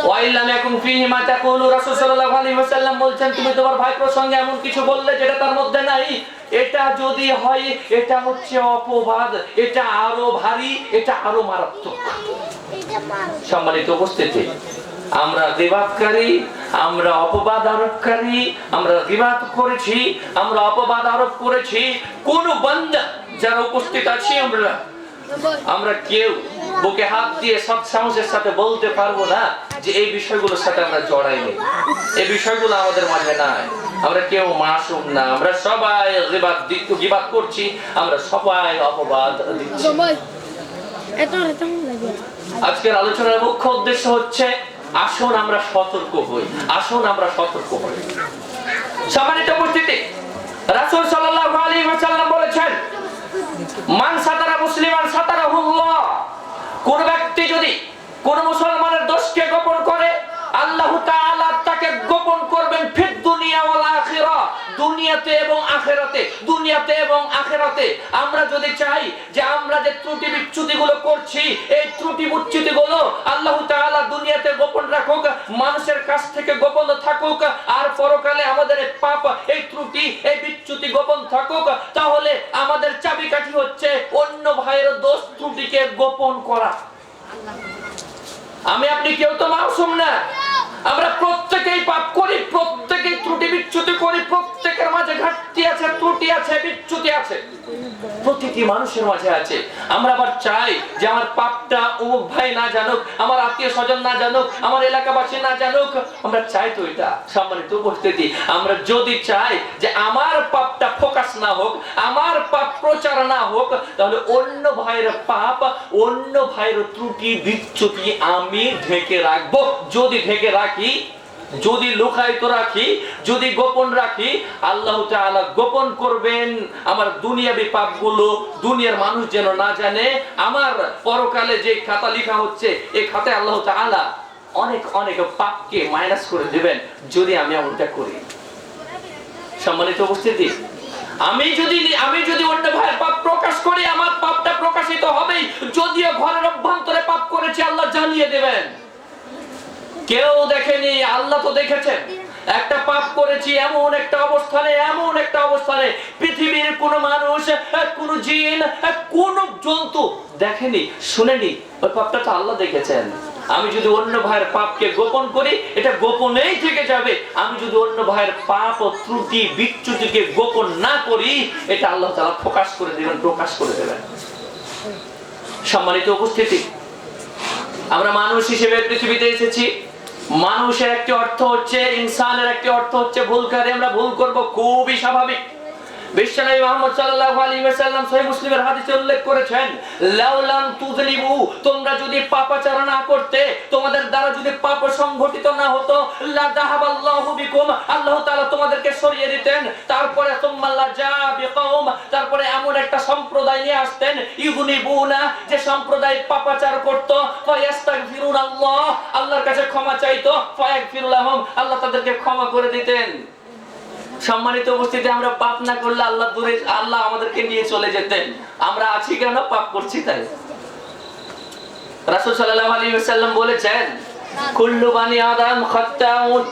ওয়াইলাম ইয়াকুন ফীহি মা তাকুলু, রাসূল সাল্লাল্লাহু আলাইহি ওয়াসাল্লাম বলছেন, তুমি তোমার ভাই প্রসঙ্গে এমন কিছু বললে যেটা তার মধ্যে নাই, এটা যদি হয়, এটা হচ্ছে অপবাদ, এটা আরো ভারী, এটা আরো মারাত্মক। সম্মানিত উপস্থিতি, আমরা গীবাতকারী, আমরা অপবাদ আরোপকারী, আমরা গীবাত করেছি, আমরা অপবাদ আরোপ করেছি। কোন বান্দা যারা উপস্থিত আছি, আমরা কেউ বুকে হাত দিয়ে সব সাহসের সাথে বলতে পারবো না যে এই বিষয়গুলোর সাথে আমরা জড়াইনি, এই বিষয়গুলো আমাদের মাঝে নাই। আমরা কেউ মাসুম না, আমরা সবাই গীবাত করছি, আমরা সবাই অপবাদ দিচ্ছি। আজকের আলোচনার মুখ্য উদ্দেশ্য হচ্ছে, আসুন আমরা সতর্ক হই, আসুন আমরা সতর্ক হই। সম্মানিত উপস্থিতি, রাসূল সাল্লাল্লাহু আলাইহি ওয়াসাল্লাম বলেছেন, মান সাতারা মুসলিমান সাতারাহুল্লাহ, কোন ব্যক্তি যদি কোন মুসলমানের দোষকে গোপন করে, আল্লাহ তাআলা তাকে গোপন করবেন ফিদ দুনিয়া ওয়াল আখিরাহ, দুনিয়াতে এবং আখিরাতে, দুনিয়াতে এবং আখিরাতে। আমরা যদি চাই যে আমরা যে ত্রুটি বিচ্যুতিগুলো করছি, এই ত্রুটি বিচ্যুতিগুলো আল্লাহ তাআলা দুনিয়াতে গোপন রাখুক, মানুষের কাছ থেকে গোপন থাকুক, আর পরকালে আমাদের এই পাপ, এই ত্রুটি, এই বিচ্যুতি গোপন থাকুক, তাহলে আমাদের চাবিকাঠি হচ্ছে অন্য ভাইয়ের দোষ ত্রুটিকে গোপন করা। আমি আপনি কেউ তো মাসুম না, আমরা প্রত্যেকেই পাপ করি, প্রত্যেকেই ত্রুটি বিচ্যুতি করি, প্রত্যেকের মাঝে ঘাটতি আছে, ত্রুটি আছে, বিচ্যুতি আছে, প্রতিটি মানুষের মাঝে আছে। আমরা আবার চাই যে আমার পাপটা অমুক ভাই না জানুক, আমার আত্মীয় স্বজন না জানুক, আমার এলাকাবাসী না জানুক, আমরা চাই তো এটা। সম্মানিত উপস্থিতি, আমরা যদি চাই যে আমার পাপটা ফোকাস না হোক, আমার পাপ প্রচার না হোক, তাহলে অন্য ভাইয়ের পাপ, অন্য ভাইয়ের ত্রুটি বিচ্যুতি আমি ঢেকে রাখবো। যদি ঢেকে রাখি, যদি লুকায়িত রাখি, যদি গোপন রাখি, আল্লাহ তাআলা গোপন করবেন আমার দুনিয়াবি পাপগুলো, দুনিয়ার মানুষ যেন না জানে। আমার পরকালে যে খাতা লেখা হচ্ছে, এই খাতায় আল্লাহ তাআলা অনেক অনেক পাপকে মাইনাস করে দিবেন যদি আমি এমনটা করি। সম্মানিত উপস্থিতি, আমি যদি অন্য ভাইয়ের পাপ প্রকাশ করি, আমার পাপটা প্রকাশিত হবেই। যদিও ঘরের অভ্যন্তরে পাপ করেছি, আল্লাহ জানিয়ে দেবেন। কেউ দেখেনি, আল্লাহ তো দেখেছেন। একটা পাপ করেছি এমন একটা অবস্থানে পৃথিবীর কোন মানুষ, কোন জিন, কোন জন্তু দেখেনি, শুনেনি, ওই পাপটা তো আল্লাহ দেখেছেন। আমি যদি অন্য ভাইয়ের পাপকে গোপন করি, এটা গোপনেই থেকে যাবে। আমি যদি অন্য ভাইয়ের পাপ ও ত্রুটি বিচ্যুতিকে গোপন না করি, এটা আল্লাহ তাআলা প্রকাশ করে দেবেন, প্রকাশ করে দেবেন। সম্মানিত উপস্থিতি, আমরা মানুষ হিসেবে পৃথিবীতে এসেছি। মানুষের একটি অর্থ হচ্ছে, ইনসানের একটি অর্থ হচ্ছে ভুলকারী। আমরা ভুল করব, খুবই স্বাভাবিক। বিশ্বনবী মুহাম্মদ সাল্লাল্লাহু আলাইহি ওয়াসাল্লাম সহিহ মুসলিমের হাদিসে উল্লেখ করেছেন, লাউলাম তুযলিবু, তোমরা যদি পাপাচার না করতে, তোমাদের দ্বারা যদি পাপ সংঘটিত না হতো, লা যাহাবাল্লাহু বিকুম, আল্লাহ তাআলা তোমাদেরকে সরিয়ে দিতেন। তারপরে সুম্মা লা জা বিকওম, তারপরে এমন একটা সম্প্রদায় নিয়ে আসতেন, ইউযনিবুনা, যে সম্প্রদায় পাপাচার করত, ফায়াস্তাগফিরুনাল্লাহ, আল্লাহর কাছে ক্ষমা চাইতো, ফায়াগফিরু লাহুম, আল্লাহ তাদেরকে ক্ষমা করে দিতেন। সম্মানিত উপস্থিতি, আমরা পাপ না করলে আল্লাহ দূরে, আল্লাহ আমাদেরকে নিয়ে চলে যেতেন। আমরা আছি কেন? পাপ করছি তাই। রাসূল সাল্লাল্লাহু আলাইহি ওয়াসাল্লাম বলেছেন, কুল্লু বানি আদম খাত্তাউন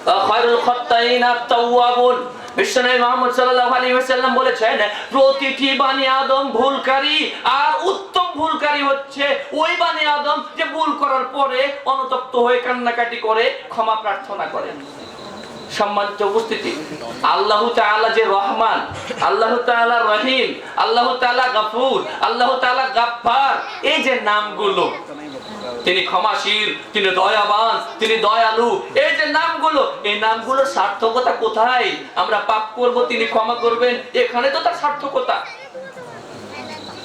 ওয়া খায়রুল খাত্তাইনা আত-তাওয়াবুন। বিশ্বনবী মুহাম্মদ সাল্লাল্লাহু আলাইহি ওয়াসাল্লাম বলেছেন, প্রতিটি বানি আদম ভুলকারী, আর উত্তম ভুলকারী হচ্ছে ওই বানি আদম যে ভুল করার পরে অনুতপ্ত হয়ে কান্নাকাটি করে ক্ষমা প্রার্থনা করে। সম্মানিত উপস্থিতি, আল্লাহ তাআলা যে রহমান, আল্লাহ তাআলা রহিম, আল্লাহ তাআলা গফুর, আল্লাহ তাআলা গাফফার, এই যে নামগুলো, তিনি ক্ষমাশীল, তিনি দয়াবান, তিনি দয়ালু, এই যে নামগুলো, এই নামগুলোর সার্থকতা কোথায়? আমরা পাপ করব, তিনি ক্ষমা করবেন, এখানে তো তার সার্থকতা।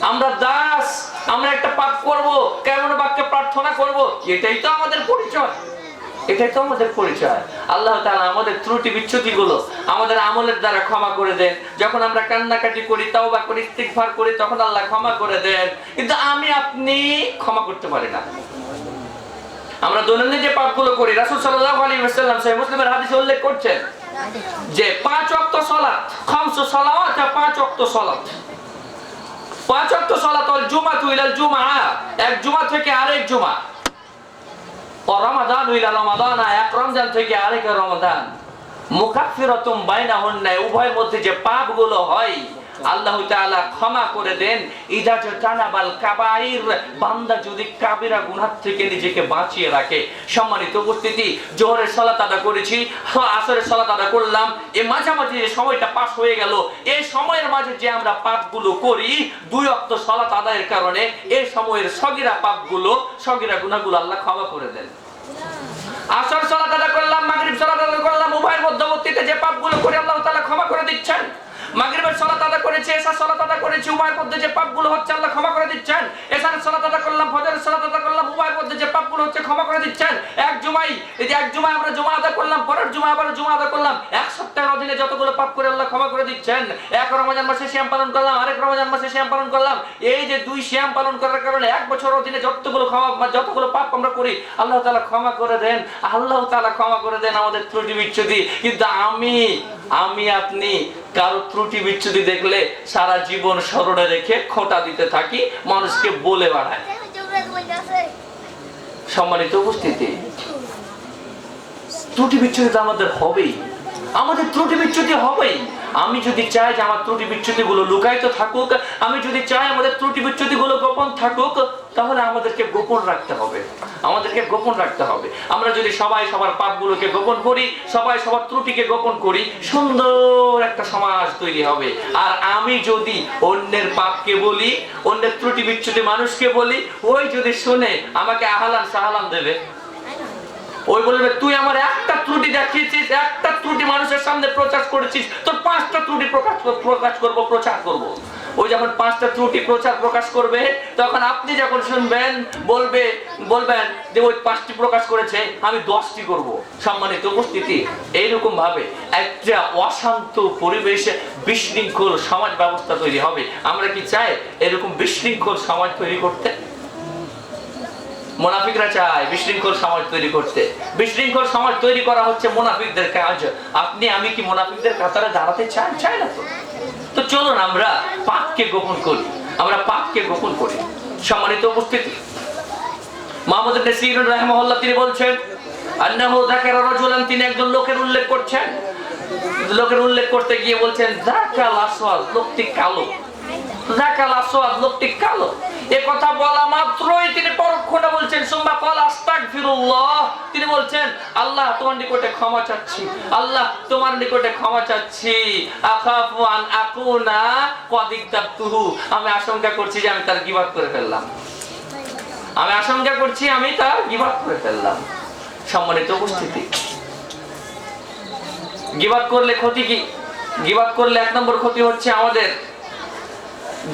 আমরা দাস, আমরা একটা পাপ করব, কেমন বাক্যে প্রার্থনা করব, এটাই তো আমাদের পরিচয়, এটাই তো আমাদের পরিচয়। আল্লাহ তাআলা আমাদের ত্রুটি বিচ্যুতি গুলো আমাদের আমলের দ্বারা ক্ষমা করে দেন। যখন আমরা কান্নাকাটি করি, তাওবা করি, ইস্তিগফার করি, তখন আল্লাহ ক্ষমা করে দেন। কিন্তু আমি আপনি ক্ষমা করতে পারি না। আমরা দৈনন্দিন যে পাপগুলো করি, রাসূল সাল্লাল্লাহু আলাইহি ওয়াসাল্লাম সহিহ মুসলিমের হাদিসে উল্লেখ করছেন যে 5 ওয়াক্ত সালাত, খামসু সালাওয়াত, 5 ওয়াক্ত সালাত, 5 ওয়াক্ত সালাত, ওয়াল জুমাতু ইলাল জুমআ, এক জুমা থেকে আরেক জুমা, ও রমাদান ইলা রমাদান, এক রমজান থেকে আরেক রমাদান, মুকাফফিরাতুম বাইনাহুন্না, উভয়ের মধ্যে যে পাপগুলো হয় আল্লাহ তাআলা ক্ষমা করে দেন। ইজা জানাবাল কাবাইর, বান্দা যদি কাবিরা গুনাহ থেকে নিজেকে বাঁচিয়ে রাখে। সম্মানিত উপস্থিতি, জোহরের সালাত আদায় করেছি, আসরের সালাত আদায় করলাম, এই মাঝামাঝি যে সময়টা পাস হয়ে গেল, এই সময়ের মাঝে যে আমরা পাপগুলো করি, 2 ওয়াক্ত সালাত আদায়ের কারণে এই সময়ের সগীরা পাপগুলো, সগীরা গুনাহগুলো আল্লাহ ক্ষমা করে দেন। আসর সালাত আদায় করলাম, মাগরিব সালাত আদায় করলাম, উভয়ের মধ্যবর্তীতে যে পাপগুলো করি আল্লাহ তাআলা ক্ষমা করে দিচ্ছেন। মাগরিবের সালাত আদায় করেছি, এশার সালাত আদায় করেছি, উভয়ের মধ্যে যে পাপগুলো হচ্ছে আল্লাহ ক্ষমা করে দিচ্ছেন। এশারের সালাত আদায় করলাম, ফজরের সালাত আদায় করলাম, উভয়ের মধ্যে যে পাপগুলো হচ্ছে ক্ষমা করে দিচ্ছেন। এক জুমাই, এই যে এক জুমায় আমরা জুমা আদায় করলাম, পরের জুমায় আবার জুমা আদায় করলাম, এক সপ্তাহের অধীনে যতগুলো পাপ করে আল্লাহ ক্ষমা করে দিচ্ছেন। এক রমজান মাসে সিয়াম পালন করলাম, আরেক রমজান মাসে সিয়াম পালন করলাম, এই যে 2 সিয়াম পালন করার কারণে এক বছর অধীনে যতগুলো পাপ আমরা করি আল্লাহ তাআলা ক্ষমা করে দেন। আল্লাহ তাআলা ক্ষমা করে দেন আমাদের ত্রুটি বিচ্যুতি। কিন্তু আমি আপনি কারো ত্রুটি বিচ্যুতি দেখলে সারা জীবন স্মরণে রেখে খোঁটা দিতে থাকি, মানুষকে বলে বেড়ায়। সম্মানিত উপস্থিতি, ত্রুটি বিচ্যুতি তো আমাদের হবেই, আমাদের ত্রুটি বিচ্যুতি হবেই। আমি যদি চাই যে আমার ত্রুটি বিচ্যুতি গুলো লুকায়িত থাকুক, আমি যদি চাই আমাদের ত্রুটি বিচ্যুতি গুলো গোপন থাকুক, তাহলে আমাদেরকে গোপন রাখতে হবে, আমাদেরকে গোপন রাখতে হবে। আমরা যদি সবাই সবার পাপগুলোকে গোপন করি, সবাই সবার ত্রুটিকে গোপন করি, সুন্দর একটা সমাজ তৈরি হবে। আর আমি যদি অন্যের পাপকে বলি, অন্যের ত্রুটি বিচ্যুতি মানুষকে বলি, ওই যদি শুনে আমাকে আহলান সাহলান দেবে, ওই বলবে তুই আমার একটা ত্রুটি দেখিয়েছিস, একটা ত্রুটি মানুষের সামনে প্রচার করেছিস, তোর 5টা ত্রুটি প্রচার করব। ওই যখন 5টা ত্রুটি প্রকাশ করবে, তখন আপনি যখন শুনবেন বলবেন যে ওই 5টি প্রকাশ করেছে, আমি 10টি করব। সম্মানিত উপস্থিতি, এইরকম ভাবে একটা অশান্ত পরিবেশে বিশৃঙ্খল সমাজ ব্যবস্থা তৈরি হবে। আমরা কি চাই এরকম বিশৃঙ্খল সমাজ তৈরি করতে? মুনাফিকরা চায় বিশৃঙ্খল সমাজ তৈরি করতে। বিশৃঙ্খল সমাজ তৈরি করা হচ্ছে মুনাফিকদের কাজ। আপনি আমি কি মুনাফিকদের কাতারে দাঁড়াতে চাই না তো? তো চলুন আমরা পাপকে গোপন করি, আমরা পাপকে গোপন করি। সম্মানিত উপস্থিতি, মুহাম্মদ ইবনে সিরিন রাহিমাহুল্লাহ তিনি বলছেন, আন্নাহু যাকারা রাজুলান, তিনি একজন লোকের উল্লেখ করছেন। লোকের উল্লেখ করতে গিয়ে বলছেন, যাকাল আসওয়াদ, লোকটি কালো। যাকাল আসওয়াদ, লোকটি কালো। এই কথা বলা মাত্রই তিনি পরক্ষণে বলছেন, সুম্মা ক্বালা আস্তাগফিরুল্লাহ আস্তাগফিরুল্লাহ, তিনি বলছেন আল্লাহ তোমার নিকটে ক্ষমা চাচ্ছি, আল্লাহ তোমার নিকটে ক্ষমা চাচ্ছি, আখাফু আন আকুনা ক্বাদ ইগতাবতুহু, আমি আশঙ্কা করছি যে আমি তার গীবত করে ফেললাম, আমি আশঙ্কা করছি আমি তার গীবত করে ফেললাম। সম্মানিত উপস্থিতি, গীবত করলে ক্ষতি কি? গীবত করলে এক নম্বর ক্ষতি হচ্ছে আমাদের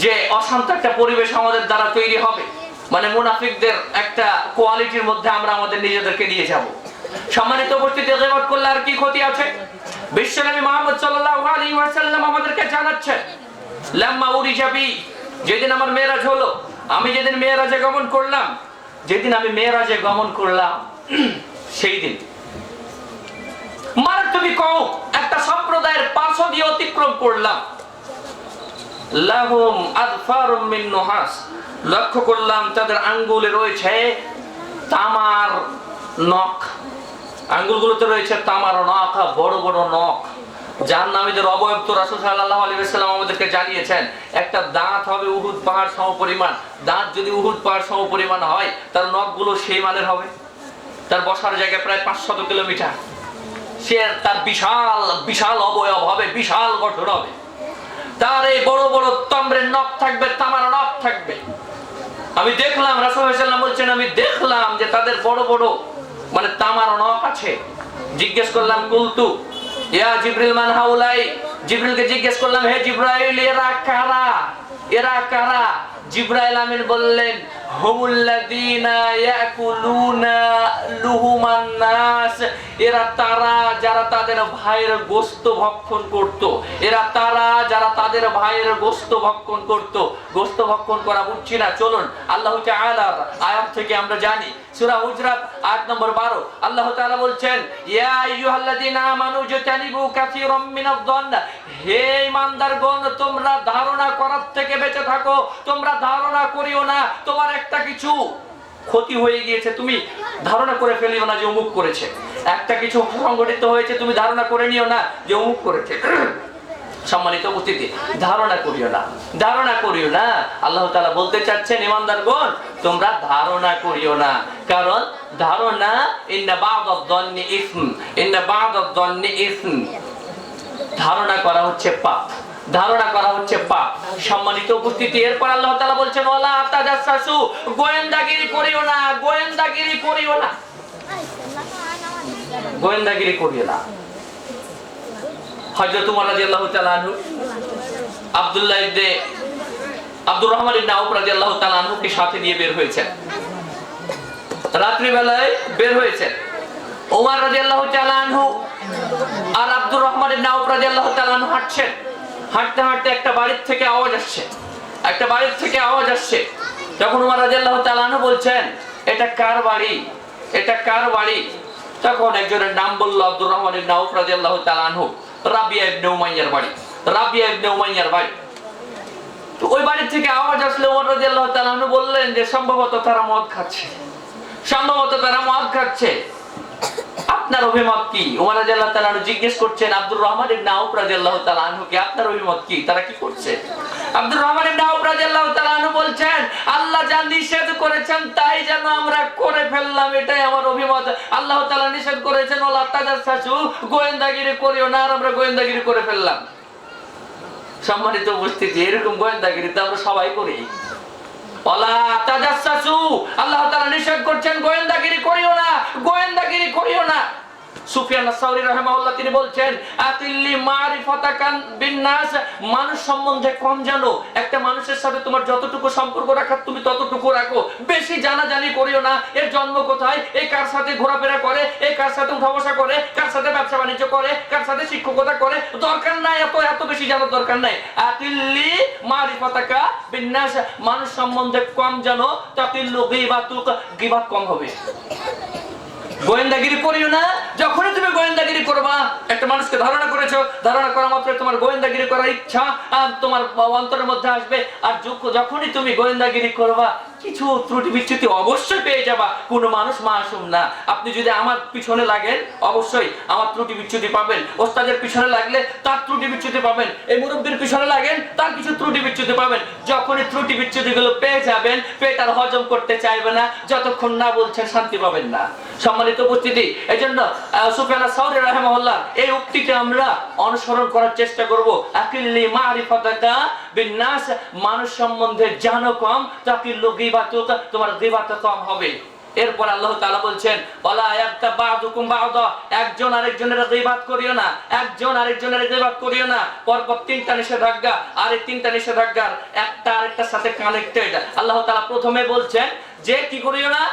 যে অশান্ত একটা পরিবেশ আমাদের দ্বারা তৈরি হবে, মানে মুনাফিকদের একটা কোয়ালিটির মধ্যে আমরা আমাদের নিজেদেরকে নিয়ে যাব। সম্মানিত উপস্থিতি, গীবত করলে আর কি ক্ষতি আছে? বিশ্বনবী মুহাম্মদ সাল্লাল্লাহু আলাইহি ওয়াসাল্লাম আমাদেরকে জানাচ্ছেন, লাম্মা উরিজা বি, যেদিন আমার মেরাজ হলো, আমি যেদিন মেরাজে গমন করলাম, যেদিন আমি মেরাজে গমন করলাম সেই দিন তুমি কও একটা সম্প্রদায়ের পাশ দিয়ে অতিক্রম করলাম, লাহুম আযফারুম মিন নুহাস, লক্ষ্য করলাম তাদের আঙ্গুলে রয়েছে তামার নখ, আঙ্গুলগুলোতে রয়েছে তামার নখ, বড় বড় নখ। জাহান্নামীদের অবয়ব তো রাসূল সাল্লাল্লাহু আলাইহি ওয়াসাল্লাম আমাদেরকে জানিয়েছেন, একটা দাঁত হবে উহুদ পাহাড় সমপরিমাণ, দাঁত যদি উহুদ পাহাড় সমপরিমাণ হয় তার নখগুলো সেই মানের হবে, তার বসার জায়গা প্রায় 500 কিলোমিটার, সে তার বিশাল বিশাল অবয়ব হবে, বিশাল গঠন হবে, তার এই বড় বড় তাম্রের নখ থাকবে, তামার নখ থাকবে। আমি দেখলাম, রাসূল সাল্লাল্লাহু আলাইহি ওয়াসাল্লাম বলছেন, আমি দেখলাম যে তাদের বড় বড় মানে তামার নখ আছে। জিজ্ঞেস করলাম, কুলতু ইয়া জিবরিল মান হাউলাই, জিবরিলকে জিজ্ঞেস করলাম, হে জিবরাইল এরা কারা, এরা কারা? জিবরাইল আমিন বললেন, হুমুল্লাযীনা ইয়াকুলুনা লুহুমান নাস, এরা তারা যারা তাদের ভাইয়ের গোশত ভক্ষণ করত, এরা তারা যারা তাদের ভাইয়ের গোশত ভক্ষণ করত। গোশত ভক্ষণ করা বুঝছি না, চলুন আল্লাহ তাআলার আয়াত থেকে আমরা জানি। সূরা হুজরাত আয়াত নম্বর 12 আল্লাহ তাআলা বলছেন, ইয়া আইয়ুহাল্লাযীনা আমানু জাতানিবু কাসীরাম মিনাদ-দন্ন, হে ঈমানদারগণ তোমরা ধারণা করার থেকে বেঁচে থাকো, তোমরা ধারণা করিও না তোমার একটা কিছু ক্ষতি হয়ে গিয়েছে, তুমি ধারণা করে ফেলিও না যে অমুক করেছে, একটা কিছু সংঘটিত হয়েছে তুমি ধারণা করে নিও না যে অমুক করেছে। সম্মানিত উপস্থিতি, ধারণা করিও না, ধারণা করিও না। আল্লাহ তাআলা বলতে চাচ্ছেন, ঈমানদারগণ তোমরা ধারণা করিও না, কারণ ধারণা ইন্না বা'দাদ-দন্নি ইসম, ইন্না বা'দাদ-দন্নি ইসম, ধারণা করা হচ্ছে পাপ, ধারণা করা হচ্ছে পাপ। সম্মানিত উপস্থিতি, এরপর আল্লাহ তাআলা বলছেন, ওয়ালা তাজাসসু, গোয়েন্দাগিরি করিও না, গোয়েন্দাগিরি করিও না, গোয়েন্দাগিরি করিও না। হযরত ওমর রাদিয়াল্লাহু তাআলা আনহু আব্দুর রহমান ইবনে আউফ রাদিয়াল্লাহু তাআলা আনহুকে সাথে নিয়ে বের হয়েছেন, রাত্রি বেলায় বের হয়েছেন। ওমর রাদিয়াল্লাহু তাআলা আনহু আর আব্দুর রহমান ইবনে আউফ রাদিয়াল্লাহু তাআলা আনহু হাঁটছেন, হাঁটতে হাঁটতে একটা বাড়ির থেকে আওয়াজ আসছে, একটা বাড়ির থেকে আওয়াজ আসছে। তখন ওমর রাদিয়াল্লাহু তাআলা আনহু বলছেন, এটা কার বাড়ি, এটা কার বাড়ি? তখন একজনের নাম বলল আব্দুর রহমান ইবনে আউফ রাদিয়াল্লাহু তাআলা আনহু, রাবিয়া ইবনে উমাইয়ার বাড়ি, রাবিয়া ইবনে উমাইয়ার বাড়ি। তো ওই বাড়ি থেকে আওয়াজ আসলে ওমর রাদিয়াল্লাহু তাআলা আনহু বললেন যে সম্ভবত তারা মদ খাচ্ছে, সম্ভবত তারা মদ খাচ্ছে, আপনার অভিমত কি? ওমর রাদিয়াল্লাহু তাআলা আনহু জিজ্ঞেস করছেন আব্দুর রহমান ইবনে আউফ রাদিয়াল্লাহু তাআলা আনহুকে, আপনার অভিমত কি, তারা কি করছে? আব্দুর রহমান ইবনে আউফ রাদিয়াল্লাহু তাআলা আনহু বলছেন, আল্লাহ যা নিষেধ করেছেন তাই যেন আমরা করে ফেললাম, এটাই আমার অভিমত। আল্লাহ তাআলা নিষেধ করেছেন ওয়ালা তাজাসসু, গোয়েন্দাগিরি করিও না, আর আমরা গোয়েন্দাগিরি করে ফেললাম। সম্মানিত উপস্থিতি, এরকম গোয়েন্দাগিরি তো আমরা সবাই করি। ওয়ালা তাজাসসু, আল্লাহ তাআলা নিষেধ করছেন গোয়েন্দাগিরি করিও না, গোয়েন্দাগিরি করিও না। সুফিয়ান আস-সাউরি রাহিমাহুল্লাহ তিনি বলছেন, আতিল্লি মারিফাতাকান বিন-নাস, মানুষ সম্বন্ধে কম জানো, একটা মানুষের সাথে তোমার যতটুকু সম্পর্ক রাখার তুমি ততটুকু রাখো, বেশি জানাজানি করিও না, এর জন্ম কোথায়, এই কার সাথে ঘোরাফেরা করে, এই কার সাথে উঠা বসা করে, কার সাথে ব্যবসা বাণিজ্য করে, কার সাথে শিক্ষকতা করে, দরকার নাই, এত বেশি জানার দরকার নাই। আতিল্লি মারিফাতাকা বিন-নাস, মানুষ সম্বন্ধে কম জানো, তাকিল্লু গীবাতুক, গীবাত কম হবে। গোয়েন্দাগিরি করিও না। যখনই তুমি গোয়েন্দাগিরি করবা, একটা মানুষকে ধারণা করেছো, ধারণা করা মাত্র তোমার গোয়েন্দাগিরি করার ইচ্ছা তোমার অন্তরের মধ্যে আসবে। আর যখনই তুমি গোয়েন্দাগিরি করবা, কিছু ত্রুটি বিচ্যুতি অবশ্যই পেয়ে যাবা। কোনো মানুষ মাসুম না। আপনি যদি আমার পিছনে লাগেন, অবশ্যই আমার ত্রুটি বিচ্যুতি পাবেন। ওস্তাদের পিছনে লাগলে তার ত্রুটি বিচ্যুতি পাবেন। এই মুরব্বীর পিছনে লাগেন, তার কিছু ত্রুটি বিচ্যুতি পাবেন। যখনই ত্রুটি বিচ্যুতি গুলো পেয়ে যাবেন, পেট আর হজম করতে চাইবে না, যতক্ষণ না বলছেন শান্তি পাবেন না। সম্মানিত উপস্থিতি, এই জন্য সুফিয়ান আস-সাউরি রাহিমাহুল্লাহ এই উক্তিকে আমরা অনুসরণ করার চেষ্টা করব। আকিল্লি মারিফাতাকা বিন-নাস, মানুষ সম্বন্ধে জানো কম, তাকিল্লু গীবাতুকা, তোমার গীবাত কম হবে। এরপর আল্লাহ তাআলা বলছেন, ওয়ালা ইয়াগতাব বা'দুকুম বা'দা, একজন আরেকজনের গীবাত করিও না, একজন আরেকজনের গীবাত করিও না। পরপর তিনটা নিষেধাজ্ঞা, আর এই তিনটা নিষেধাজ্ঞার একটা আরেকটার সাথে কানেক্টেড। আল্লাহ তাআলা প্রথমে বলছেন যে কি করিও না,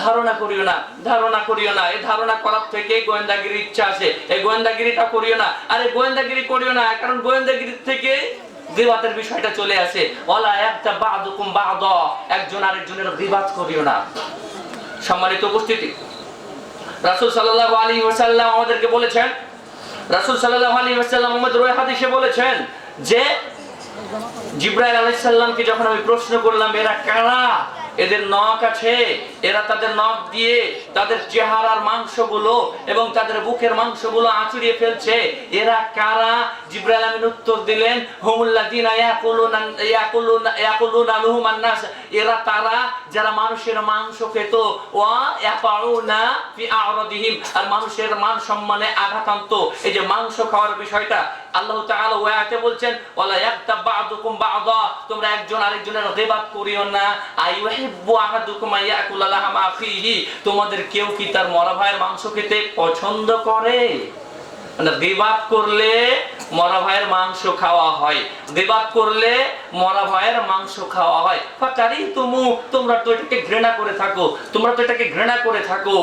ধারণা করিও না, ধারণা করিও না। এই ধারণা করার থেকে গোয়েন্দাগিরির ইচ্ছা আসে, এই গোয়েন্দাগিরিটা করিও না। আর এই গোয়েন্দাগিরি করিও না, কারণ গোয়েন্দাগিরি থেকে গীবাতের বিষয়টা চলে আসে। ওয়ালা ইয়াগতাব বা'দুকুম বা'দা, একজন আরেকজনের গীবাত করিও না। সম্মানিত উপস্থিতি, রাসূল সাল্লাল্লাহু আলাইহি ওয়াসাল্লাম আমাদেরকে বলেছেন, রাসূল সাল্লাল্লাহু আলাইহি ওয়াসাল্লাম আমাদের ওই হাদিসে বলেছেন যে জিবরাইল আলাইহিস সালামকে যখন আমি প্রশ্ন করলাম এরা কারা, এদের নখ আছে, এরা তাদের নখ দিয়ে তাদের চেহারার মাংসগুলো এবং তাদের বুকের মাংসগুলো আঁচড়িয়ে ফেলছে, এরা কারা? জিবরাইল আমিন উত্তর দিলেন, হুমুল্লাযিনা ইয়াকুলুনা লুহুমান নাস, এরা তারা যারা মানুষের মাংস খেত, ওয়া ইয়াফাউনা ফি আ'রাদিহিম, আর মানুষের মান সম্মানে আঘাত আনতো। এই যে মাংস খাওয়ার বিষয়টা আল্লাহ তাআলা ওই আয়াতে বলছেন, ওয়ালা ইয়াগতাব বা'দুকুম বা'দা, তোমরা একজন আরেকজনের গীবাত করিও না। আইয়ুহিব্বু আহাদুকুম আইয়াকুলা লাহমা আখিহি, তোমাদের কেউ কি তার মরা ভাইয়ের মাংস খেতে পছন্দ করে? মানে গীবাত করলে মরা ভাইয়ের মাংস খাওয়া হয়, গীবাত করলে মরা ভাইয়ের মাংস খাওয়া হয়। ফাকারি তুমু, তোমরা তো এটাকে ঘৃণা করে থাকো, তোমরা তো এটাকে ঘৃণা করে থাকো।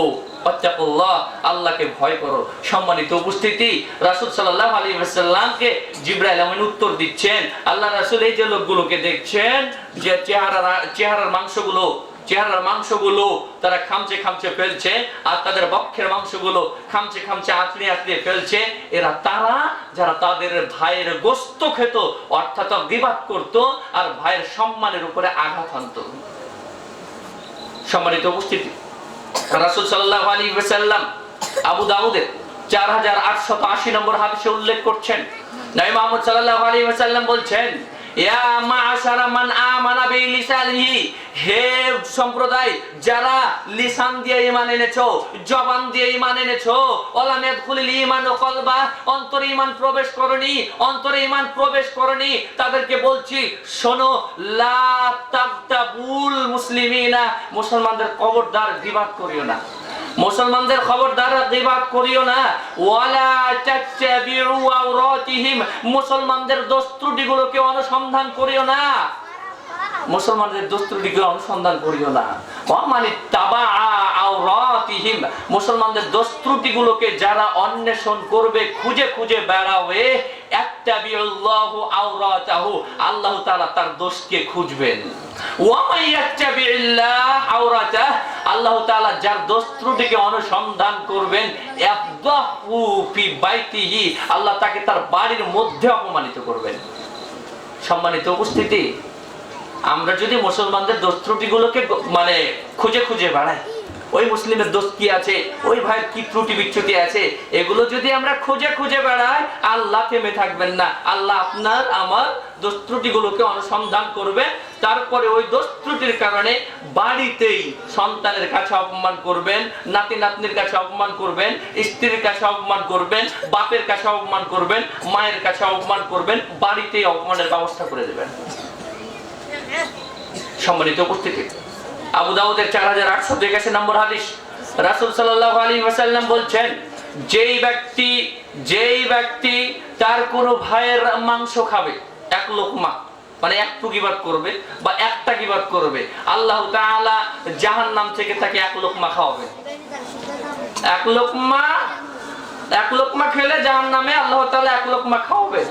আত্তাকুল্লাহ, আল্লাহকে ভয় করো। সম্মানিত উপস্থিতি, রাসূল সাল্লাল্লাহু আলাইহি ওয়াসাল্লামকে জিবরাইল আমিন উত্তর দিচ্ছেন, আল্লাহ রাসূল এই যে লোকগুলোকে দেখছেন যে চেহারার মাংসগুলো তারা খামচে খামচে ফেলছে, আর তাদের বক্ষের মাংসগুলো খামচে খামচে আঁচড়িয়ে ফেলছে, এরা তারা যারা তাদের ভাইয়ের গোশত খেত, অর্থাৎ গীবাত করত আর ভাইয়ের সম্মানের উপরে আঘাত আনতো। সম্মানিত উপস্থিতি, রাসূল সাল্লাল্লাহু আলাইহি ওয়াসাল্লাম আবু দাউদের 4880 নম্বর হাদিসে উল্লেখ করছেন, নবী মুহাম্মদ সাল্লাল্লাহু আলাইহি ওয়াসাল্লাম বলছেন, ইয়া মা'আশারা মান আমানা বিলিসানিহি, হে সম্প্রদায় যারা লিসান দিয়ে ঈমান এনেছো, জবান দিয়ে ঈমান এনেছো, ওয়ালাম ইয়াদখুলিল ঈমানু কলবা, অন্তরে ঈমান প্রবেশ করনি, অন্তরে ঈমান প্রবেশ করনি, তাদেরকে বলছি শোনো, লা তাগতাবুল মুসলিমিনা, মুসলমানদের খবরদার গীবাত করিও না, মুসলমানদের খবরদার গীবাত করিও না। ওয়ালা তাত্তাবিউ আওরাতিহিম, মুসলমানদের দোষ ত্রুটিগুলোকে অনুসন্ধান করিও না, মুসলমানদের দোষ ত্রুটিগুলো অনুসন্ধান করিও না। ওয়ামানিত্তাবা আওরাতিহিম, মুসলমানদের দোষ ত্রুটিগুলোকে যারা অন্বেষণ করবে, খুঁজে খুঁজে বেড়াবে, ইত্তাবিউল্লাহু আওরাতাহু, আল্লাহ তাআলা তার দোষকে খুঁজবেন। ওয়ামাইয়াত্তাবিউল্লাহ আওরাতাহ, আল্লাহ তাআলা যার দোষ ত্রুটিকে অনুসন্ধান করবেন, ইয়াফদাহু ফি বাইতিহি, আল্লাহ তাকে তার বাড়ির মধ্যে অপমানিত করবেন। সম্মানিত উপস্থিতি, আমরা যদি মুসলমানদের দোষ ত্রুটিগুলোকে মানে খুঁজে খুঁজে বেড়াই, ওই মুসলিমের দোষ কি আছে, ওই ভাইয়ের কি ত্রুটি বিচ্যুতি আছে, এগুলো যদি আমরা খুঁজে খুঁজে বেড়াই, আল্লাহ থেমে থাকবেন না। আল্লাহ আপনার আমার দোষ ত্রুটিগুলোকে অনুসন্ধান করবে, তারপরে ওই দোষ ত্রুটির কারণে বাড়িতেই সন্তানের কাছে অপমান করবেন, নাতি নাতনির কাছে অপমান করবেন, স্ত্রীর কাছে অপমান করবেন, বাপের কাছে অপমান করবেন, মায়ের কাছে অপমান করবেন, বাড়িতেই অপমানের ব্যবস্থা করে দেবেন। সম্মানিত উপস্থিতি, আবু দাউদের 4881 নম্বর হাদিস, রাসূল সাল্লাল্লাহু আলাইহি ওয়াসাল্লাম বলছেন, যেই ব্যক্তি তার কোন ভাইয়ের মাংস খাবে, এক লোকমা মানে একটু গীবাত করবে বা একটা গীবাত করবে, আল্লাহ তাআলা জাহান্নাম থেকে তাকে এক লোকমা খাওয়াবে। এক লোকমা খেলে জাহান্নামে আল্লাহ তাআলা এক লোকমা খাওয়াবে।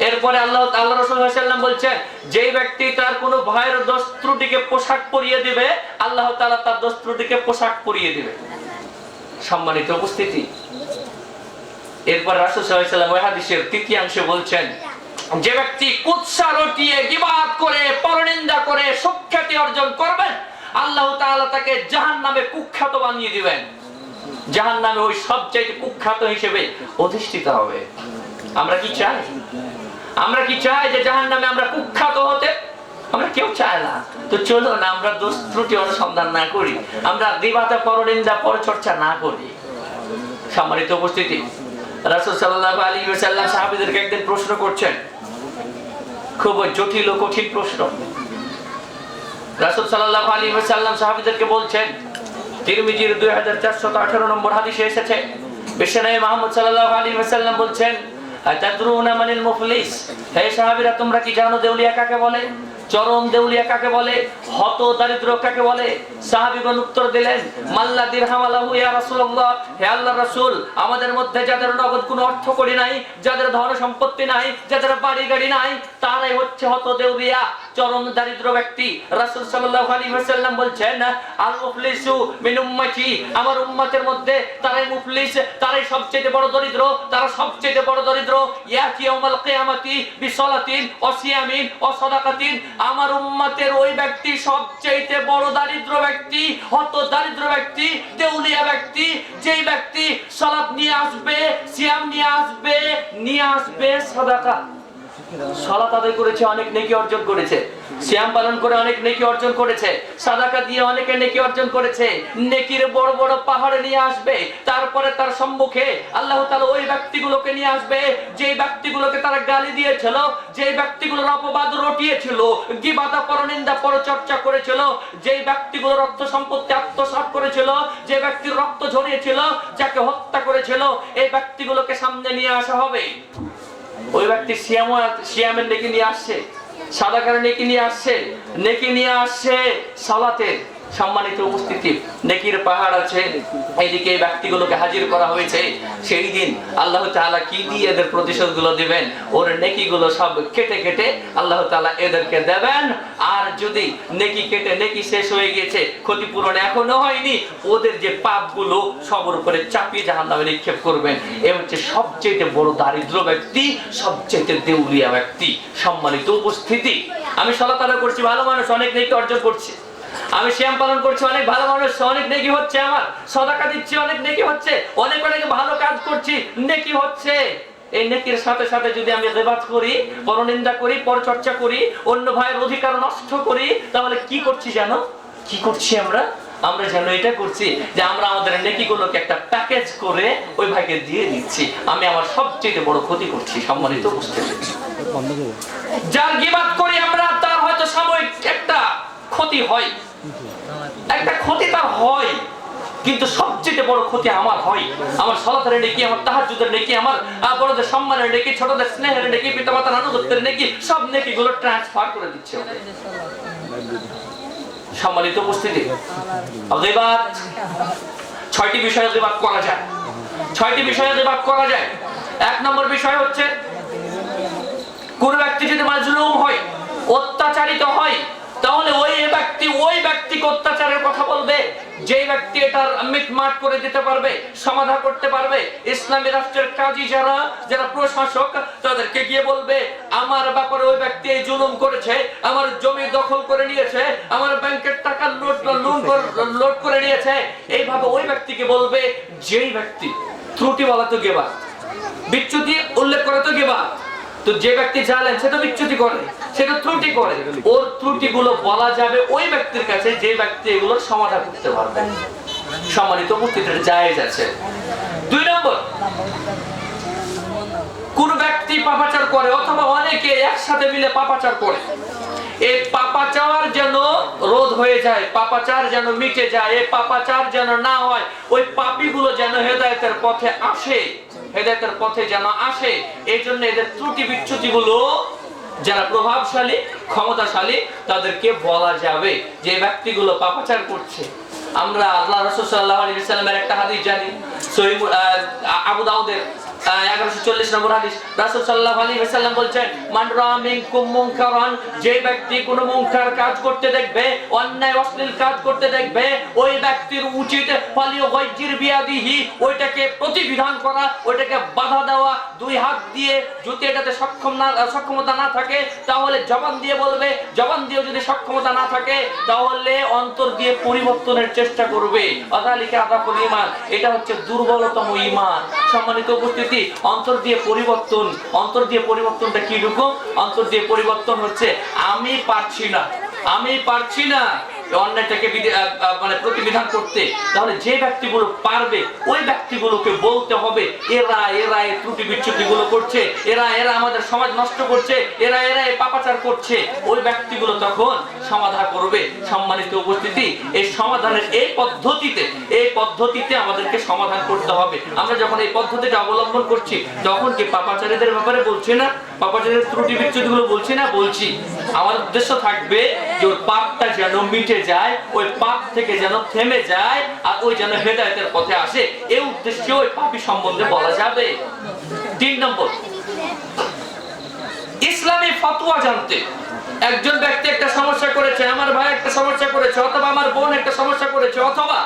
এরপরে আল্লাহ রাসূল সাল্লাল্লাহু আলাইহি ওয়াসাল্লাম বলছেন, যেই ব্যক্তি তার কোন ভাইয়ের দোষ ত্রুটিকে পোশাক পরিয়ে দিবে, আল্লাহ তাআলা তার দোষ ত্রুটিকে পোশাক পরিয়ে দিবে। সম্মানিত উপস্থিতি, এরপর রাসূল সাল্লাল্লাহু আলাইহি ওয়াসাল্লাম ওই হাদিসের তৃতীয়াংশে বলছেন, যে ব্যক্তি কুৎসা রটিয়ে গীবাত করে পরনিন্দা করে সুখ্যাতি অর্জন করবেন, আল্লাহ তাআলা তাকে জাহান্নামে কুখ্যাত বানিয়ে দিবেন। জাহান্নামে ওই সবচেয়ে কুখ্যাত হিসেবে অধিষ্ঠিত হবে। আমরা কি চাই? আমরা কি চাই যে জাহান্নামে আমরা কুখ্যাত হতে? আমরা কেউ চায় না। তো চলো না আমরা দোষ ত্রুটি অনুসন্ধান না করি, আমরা গীবাত পরনিন্দা পরচর্চা না করি। সম্মানিত উপস্থিতি, রাসূল সাল্লাল্লাহু আলাইহি ওয়াসাল্লাম সাহাবীদেরকে একদিন প্রশ্ন করছেন, খুব জটিল ও কঠিন প্রশ্ন। রাসূল সাল্লাল্লাহু আলাইহি ওয়াসাল্লাম সাহাবীদেরকে বলছেন, তিরমিজির 2418 নম্বর হাদিসে এসেছে, বিশ্বনবী মুহাম্মদ সাল্লাল্লাহু আলাইহি ওয়াসাল্লাম বলছেন, আতাদরুনা মানিল মুফলিস? হে সাহাবীরা, তোমরা কি জানো দেউলিয়া কাকে বলে? চরম দেউলিয়া কাকে বলে? হত দারিদ্র কাকে বলে? সাহাবীগণ উত্তর দিলেন, মাল্লা দিরহাম লাহু ইয়া রাসূলুল্লাহ, হে আল্লাহর রাসূল, আমাদের মধ্যে যাদের নগদ কোনো অর্থ কড়ি নাই, যাদের ধন সম্পত্তি নাই, যাদের বাড়ি গাড়ি নাই, তারাই হচ্ছে হত দেউলিয়া, চরম দারিদ্র ব্যক্তি। রাসূল সাল্লাল্লাহু আলাইহি ওয়াসাল্লাম বলছেন, আল মুফলিসু মিন উম্মতি, আমার উম্মতের মধ্যে তারাই মুফলিস, তারাই সবচেয়ে বড় দরিদ্র, তারা সবচেয়ে বড় দরিদ্র। ইয়াতি ইয়াউমাল কিয়ামতি বিসালাতিন ওয়া সিয়ামিন ওয়া সাদাকাতিন, আমার উম্মতের ওই ব্যক্তি সবচেয়ে বড় দারিদ্র ব্যক্তি, হত দারিদ্র ব্যক্তি, দেউলিয়া ব্যক্তি, যেই ব্যক্তি সালাত নিয়ে আসবে, সিয়াম নিয়ে আসবে সাদাকা। সালাত আদায় করেছে, অনেক নেকি অর্জন করেছে, সিয়াম পালন করে অনেক নেকি অর্জন করেছে, সাদাকা দিয়ে অনেকে নেকি অর্জন করেছে, নেকির বড় বড় পাহাড়ে নিয়ে আসবে। তারপরে তার সম্মুখে আল্লাহ তাআলা ওই ব্যক্তিগুলোকে নিয়ে আসবে, যে ব্যক্তিগুলোকে তারা গালি দিয়েছিল, যে ব্যক্তিগুলোর অপবাদ রটিয়েছিল, গীবাত পরনিন্দা পরচর্চা করেছিল, যে ব্যক্তিগুলোর অর্থ সম্পত্তি আত্মসাৎ করেছিল, যে ব্যক্তির রক্ত ঝরিয়েছিল, যাকে হত্যা করেছিল, এই ব্যক্তিগুলোকে সামনে নিয়ে আসা হবে। ওই ব্যক্তি সিয়ামের নেকি নিয়ে আসছে, সাদাকার নেকি নিয়ে আসছে, নেকি নিয়ে আসছে সালাতের। সম্মানিত উপস্থিতি, নেকির পাহাড় আছে, এইদিকে এই ব্যক্তিগুলোকে হাজির করা হয়েছে। সেই দিন আল্লাহ তাআলা কি দিয়ে এদের প্রতিশোধগুলো দিবেন? ওর নেকিগুলো সব কেটে কেটে আল্লাহ তাআলা এদেরকে দেবেন। আর যদি নেকি কেটে নেকি শেষ হয়ে গেছে, ক্ষতিপূরণ এখনো হয়নি, ওদের যে পাপগুলো সবার উপরে চাপিয়ে জাহান্নামে নিক্ষেপ করবেন। এ হচ্ছে সবচেয়ে বড় দারিদ্র ব্যক্তি, সবচেয়ে দেউলিয়া ব্যক্তি। সম্মানিত উপস্থিতি, আমি সালাত আদায় করছি, ভালো মানুষ, অনেক নেকি অর্জন করছে। আমি সিয়াম পালন করছি, অনেক ভালো মানুষ, অনেক নেকি হচ্ছে। আমার সাদাকা দিচ্ছি, অনেক নেকি হচ্ছে। অনেক ভালো কাজ করছি, নেকি হচ্ছে। এই নেকির সাথে সাথে যদি আমি গীবাত করি, পরনিন্দা করি, পরচর্চা করি, অন্য ভাইয়ের অধিকার নষ্ট করি, তাহলে কি করছি জানো? কি করছি আমরা? আমরা যেন এটা করছি যে আমরা আমাদের নেকিগুলোকে একটা প্যাকেজ করে ওই ভাইকে দিয়ে দিচ্ছি। আমি আমার সবচেয়ে বড় ক্ষতি করছি। সম্মানিত উপস্থিতি, যার গীবাত করি আমরা, তার হয়তো সাময়িক একটা ক্ষতি হয়, একটা ক্ষতি তার হয়, কিন্তু সবচেয়ে বড় ক্ষতি আমার হয়। আমার সালাতের নেকি, আমার তাহাজ্জুদের নেকি, আমার বড়দের সম্মানের নেকি, ছোটদের স্নেহের নেকি, পিতামাতার আনুগত্যের নেকি, সব নেকিগুলো ট্রান্সফার করে দিচ্ছে। সম্মানিত উপস্থিতি, গীবাত 6টি বিষয়ে গীবাত করা যায়। 6টি বিষয়ে গীবাত করা যায়। 1 নম্বর বিষয় হচ্ছে, কোন ব্যক্তি যদি মাজলুম হয়, অত্যাচারিত হয়, তাহলে ওই ব্যক্তিকে অত্যাচারের কথা বলবে, যে ব্যক্তি এটার মিটমাট করে দিতে পারবে, সমাধান করতে পারবে। ইসলামী রাষ্ট্রের কাজী যারা প্রশাসক, তাদেরকে গিয়ে বলবে, আমার ব্যাপারে ওই ব্যক্তি এই জুলুম করেছে, আমার জমি দখল করে নিয়েছে, আমার ব্যাংকের টাকা লোড করে নিয়েছে। এইভাবে ওই ব্যক্তিকে বলবে। যেই ব্যক্তি ত্রুটি বলা তো গীবাত, বিচ্যুতি উল্লেখ করে তো গীবাত। তো যে ব্যক্তি জালেম, সে তো বিচ্যুতি করে, সে তো ত্রুটি করে, ওর ত্রুটিগুলো বলা যাবে ওই ব্যক্তির কাছে যে ব্যক্তি এগুলোর সমাধান করতে পারবে। সম্মানিত উপস্থিতির জায়েজ আছে। 2 নম্বর, কোন ব্যক্তি পাপাচার করে অথবা অনেকে একসাথে মিলে পাপাচার করে, এই পাপাচার যেন রোধ হয়ে যায়, পাপাচার যেন মিটে যায়, এই পাপাচার যেন না হয়, ওই পাপীগুলো যেন হেদায়েতের পথে আসে, হেদায়েতের পথে যেন আসে। এই জন্য এদের ত্রুটি বিচ্যুতিগুলো যারা প্রভাবশালী, ক্ষমতাশালী, তাদেরকে বলা যাবে যে ব্যক্তিগুলো পাপাচার করছে। আমরা আল্লাহ রাসূল সাল্লাল্লাহু আলাইহি ওয়াসাল্লামের একটা হাদিস জানি, সহিহ আবু দাউদের 1140 নম্বর হাদিস, রাসূল সাল্লাল্লাহু আলাইহি ওয়াসাল্লাম বলছেন, মান রাআ মিনকুম মুনকারান, যে ব্যক্তি কোনো মুনকার কাজ করতে দেখবে, অন্যায় অশ্লীল কাজ করতে দেখবে, ওই ব্যক্তির উচিত ফালিয়ুগাইয়ির বিয়াদিহি, ওইটাকে প্রতিবিধান করা, ওইটাকে বাধা দেওয়া, দুই হাত দিয়ে। যদি এটাতে সক্ষমতা না থাকে তাহলে জবান দিয়ে বলবে, জবান দিয়ে যদি সক্ষমতা না থাকে তাহলে অন্তর দিয়ে পরিবর্তনের চেষ্টা করবে। আযালিকা আযাফুল ঈমান, এটা হচ্ছে দুর্বলতম ঈমান। সম্মানিত উপস্থিতি, অন্তর দিয়ে পরিবর্তন, অন্তর দিয়ে পরিবর্তনটা কি রকম? অন্তর দিয়ে পরিবর্তন হচ্ছে আমি পারছি না অন্যায়টাকে মানে প্রতিবিধান করতে, তাহলে যে ব্যক্তিগুলো পারবে ওই ব্যক্তিগুলোকে বলতে হবে, এরা এই ত্রুটি বিচ্যুতি গুলো করছে, এরা আমাদের সমাজ নষ্ট করছে, এরা এই পাপাচার করছে, ওই ব্যক্তিগুলো তখন সমাধান করবে। সম্মানিত উপস্থিতি, এই সমাধানের এই পদ্ধতিতে আমাদেরকে সমাধান করতে হবে। আমরা যখন এই পদ্ধতিটা অবলম্বন করছি তখন কি পাপাচারীদের ব্যাপারে বলছি না, পাপাচারীদের ত্রুটি বিচ্যুতি গুলো বলছি না? বলছি। আমার উদ্দেশ্য থাকবে যে ওই পাপটা যেন মিটে যায়, ওই পাপ থেকে যেন থেমে যায়, আর ওই যেন হেদায়েতের পথে আসে, এই উদ্দেশ্যে ওই পাপী সম্বন্ধে বলা যাবে। 3 নম্বর, ইসলামী ফতোয়া জানতে। একজন ব্যক্তি একটা সমস্যা করেছে, আমার ভাই একটা সমস্যা করেছে, অথবা আমার বোন একটা সমস্যা করেছে, অথবা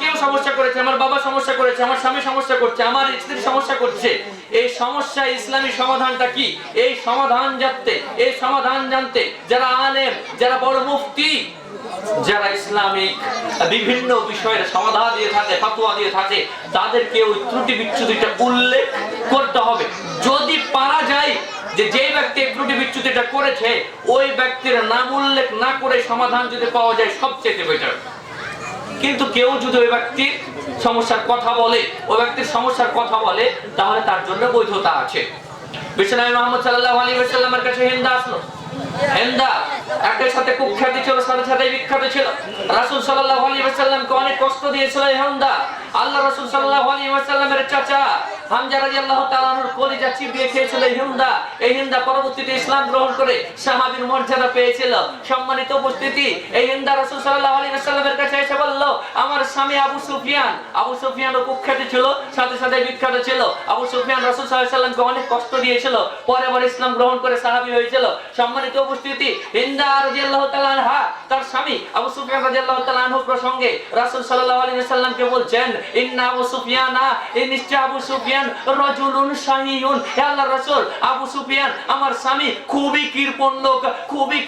কেউ সমস্যা করেছে, আমার বাবা সমস্যা করেছে, আমার স্বামী সমস্যা করছে, আমার স্ত্রী সমস্যা করছে। এই সমস্যা ইসলামী সমাধানটা কি, এই সমাধান জানতে যারা আলেম, যারা বড় মুফতি, যারা ইসলামিক বিভিন্ন বিষয়ের সমাধান দিয়ে থাকে, ফতোয়া দিয়ে থাকে, তাদেরকে ওই ত্রুটি বিচ্যুতিটা উল্লেখ করতে হবে। যদি পারা যায় যে ব্যক্তি ত্রুটি বিচ্যুতিটা করেছে ওই ব্যক্তির নাম উল্লেখ না করে সমাধান যদি পাওয়া যায় সবচেয়ে বেটার। কিন্তু কেউ যদি ওই ব্যক্তির সমস্যার কথা বলে তাহলে তার জন্য বৈধতা আছে। বিশ্বনবী মুহাম্মদ সাল্লাল্লাহু আলাইহি ওয়াসাল্লামের কাছে হিন্দা আসলো। হিন্দা একের সাথে কুখ্যাতি ছিল, সাথে বিখ্যাত ছিল। রাসূল সাল্লাল্লাহু আলাইহি ওয়াসাল্লামকে অনেক কষ্ট দিয়েছিল এই হিন্দা। আল্লাহ রাসূল সাল্লাল্লাহু আলাইহি ওয়াসাল্লামের চাচা হামজা রাদিয়াল্লাহু তাআলা আনহুর কলিজা চিবিয়ে খেয়েছিল এই হিন্দা পরবর্তীতে ইসলাম গ্রহণ করে সাহাবীর মর্যাদা পেয়েছিল। সম্মানিত উপস্থিতি, এই হিন্দা রাসূল সাল্লাল্লাহু আলাইহি ওয়াসাল্লামের কাছে এসে বলল, আমার স্বামী আবু সুফিয়ানও কুখ্যাতি ছিল, সাথে বিখ্যাত ছিল। আবু সুফিয়ান রাসূল সাল্লাল্লাহু আলাইহি ওয়াসাল্লামকে অনেক কষ্ট দিয়েছিল, পরে ইসলাম গ্রহণ করে সাহাবী হয়েছিল। সম্মানিত উপস্থিতি, হিন্দা রাদিয়াল্লাহু তাআলা আনহা তার স্বামী আবু সুফিয়ান রাদিয়াল্লাহু তাআলা আনহু প্রসঙ্গে রাসূল সাল্লাল্লাহু আলাইহি ওয়াসাল্লামকে বলছেন, ইন্না আবু সুফিয়ানা, নিশ্চয় আবু সুফিয়ান রাজুলুন শাহীউন, হে আল্লাহর রাসূল, আবু সুফিয়ান আমার স্বামী খুবই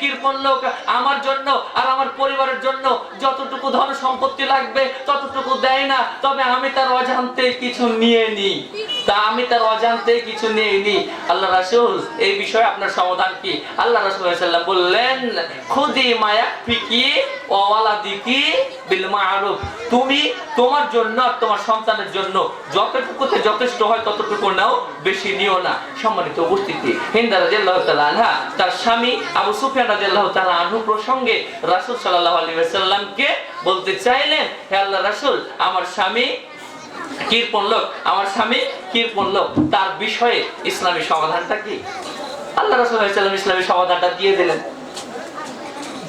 কৃপণ লোক। আমার জন্য আর আমার পরিবারের জন্য যতটুকু ধন সম্পত্তি লাগবে ততটুকু দেয় না, তবে আমি তার অজান্তে কিছু নিয়ে নিই। আল্লাহ রাসূল, এই বিষয়ে আপনার সমাধান কি? আল্লাহ রাসূল সাল্লাল্লাহু আলাইহি ওয়াসাল্লাম বললেন, খুদি মা ইয়াকফিকি ওয়া ওয়ালাদিকি বিল মা'রুফ, তুমি তোমার জন্য আর তোমার সন্তানের জন্য যতটুকুতে যথেষ্ট হয় ততটুকু নাও, বেশি নিও না। সম্মানিত উপস্থিতি, হিন্দা রাদিয়াল্লাহু তাআলা আনহা তার স্বামী আবু সুফিয়ান রাদিয়াল্লাহু তাআলা আনহু প্রসঙ্গে রাসূল সাল্লাল্লাহু আলাইহি ওয়াসাল্লামকে বলতে চাইলেন, হে আল্লাহর রাসূল, আমার স্বামী কৃপণ লোক, তার বিষয়ে ইসলামী সমাধানটা কি? আল্লাহ রাসূল সাল্লাল্লাহু আলাইহি ওয়াসাল্লাম ইসলামী সমাধানটা দিয়ে দিলেন।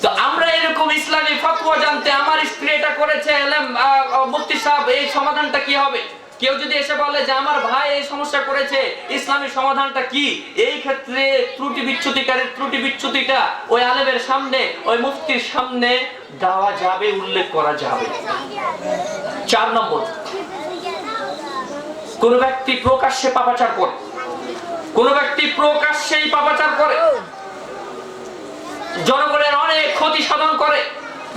তো আমরা এরকম ইসলামী ফতোয়া জানতে, আমার স্ত্রী এটা করেছে, মুফতি সাহেব এই সমাধানটা কি হবে? কেউ যদি এসে বলে যে আমার ভাই এই সমস্যা করেছে, ইসলামী সমাধানটা কি? এই ক্ষেত্রে ত্রুটি বিচ্যুতিটা ওই আলেমের সামনে, ওই মুফতির সামনে দেওয়া যাবে, উল্লেখ করা যাবে। 4 নম্বর, কোন ব্যক্তি প্রকাশ্যে পাপাচার করে, জনগণের অনেক ক্ষতি সাধন করে,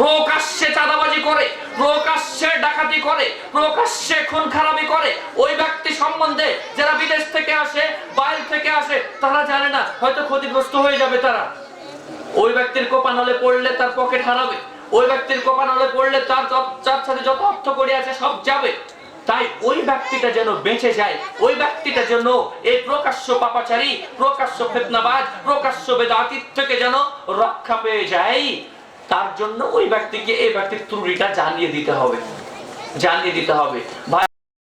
প্রকাশ্যে চাঁদাবাজি করে, প্রকাশ্যে ডাকাতি করে, প্রকাশ্যে খুন খারাপি করে, ওই ব্যক্তি সম্বন্ধে যারা বিদেশ থেকে আসে, বাইরে থেকে আসে, তারা জানে না, হয়তো ক্ষতিগ্রস্ত হয়ে যাবে তারা। ওই ব্যক্তির কোপানলে পড়লে তার পকেট হারাবে, ওই ব্যক্তির কোপানলে পড়লে তার সাথে যত অর্থ করি আছে সব যাবে। তাই ওই ব্যক্তিটা যেন বেঁচে যায়, ওই ব্যক্তিটা যেন এই প্রকাশ্য পাপাচারী, প্রকাশ্য ফিতনাবাজ, প্রকাশ্য বেদাতির থেকে যেন রক্ষা পেয়ে যায়, তার জন্য ওই ব্যক্তিকে এই ব্যক্তির ত্রুটিটা জানিয়ে দিতে হবে। ভাই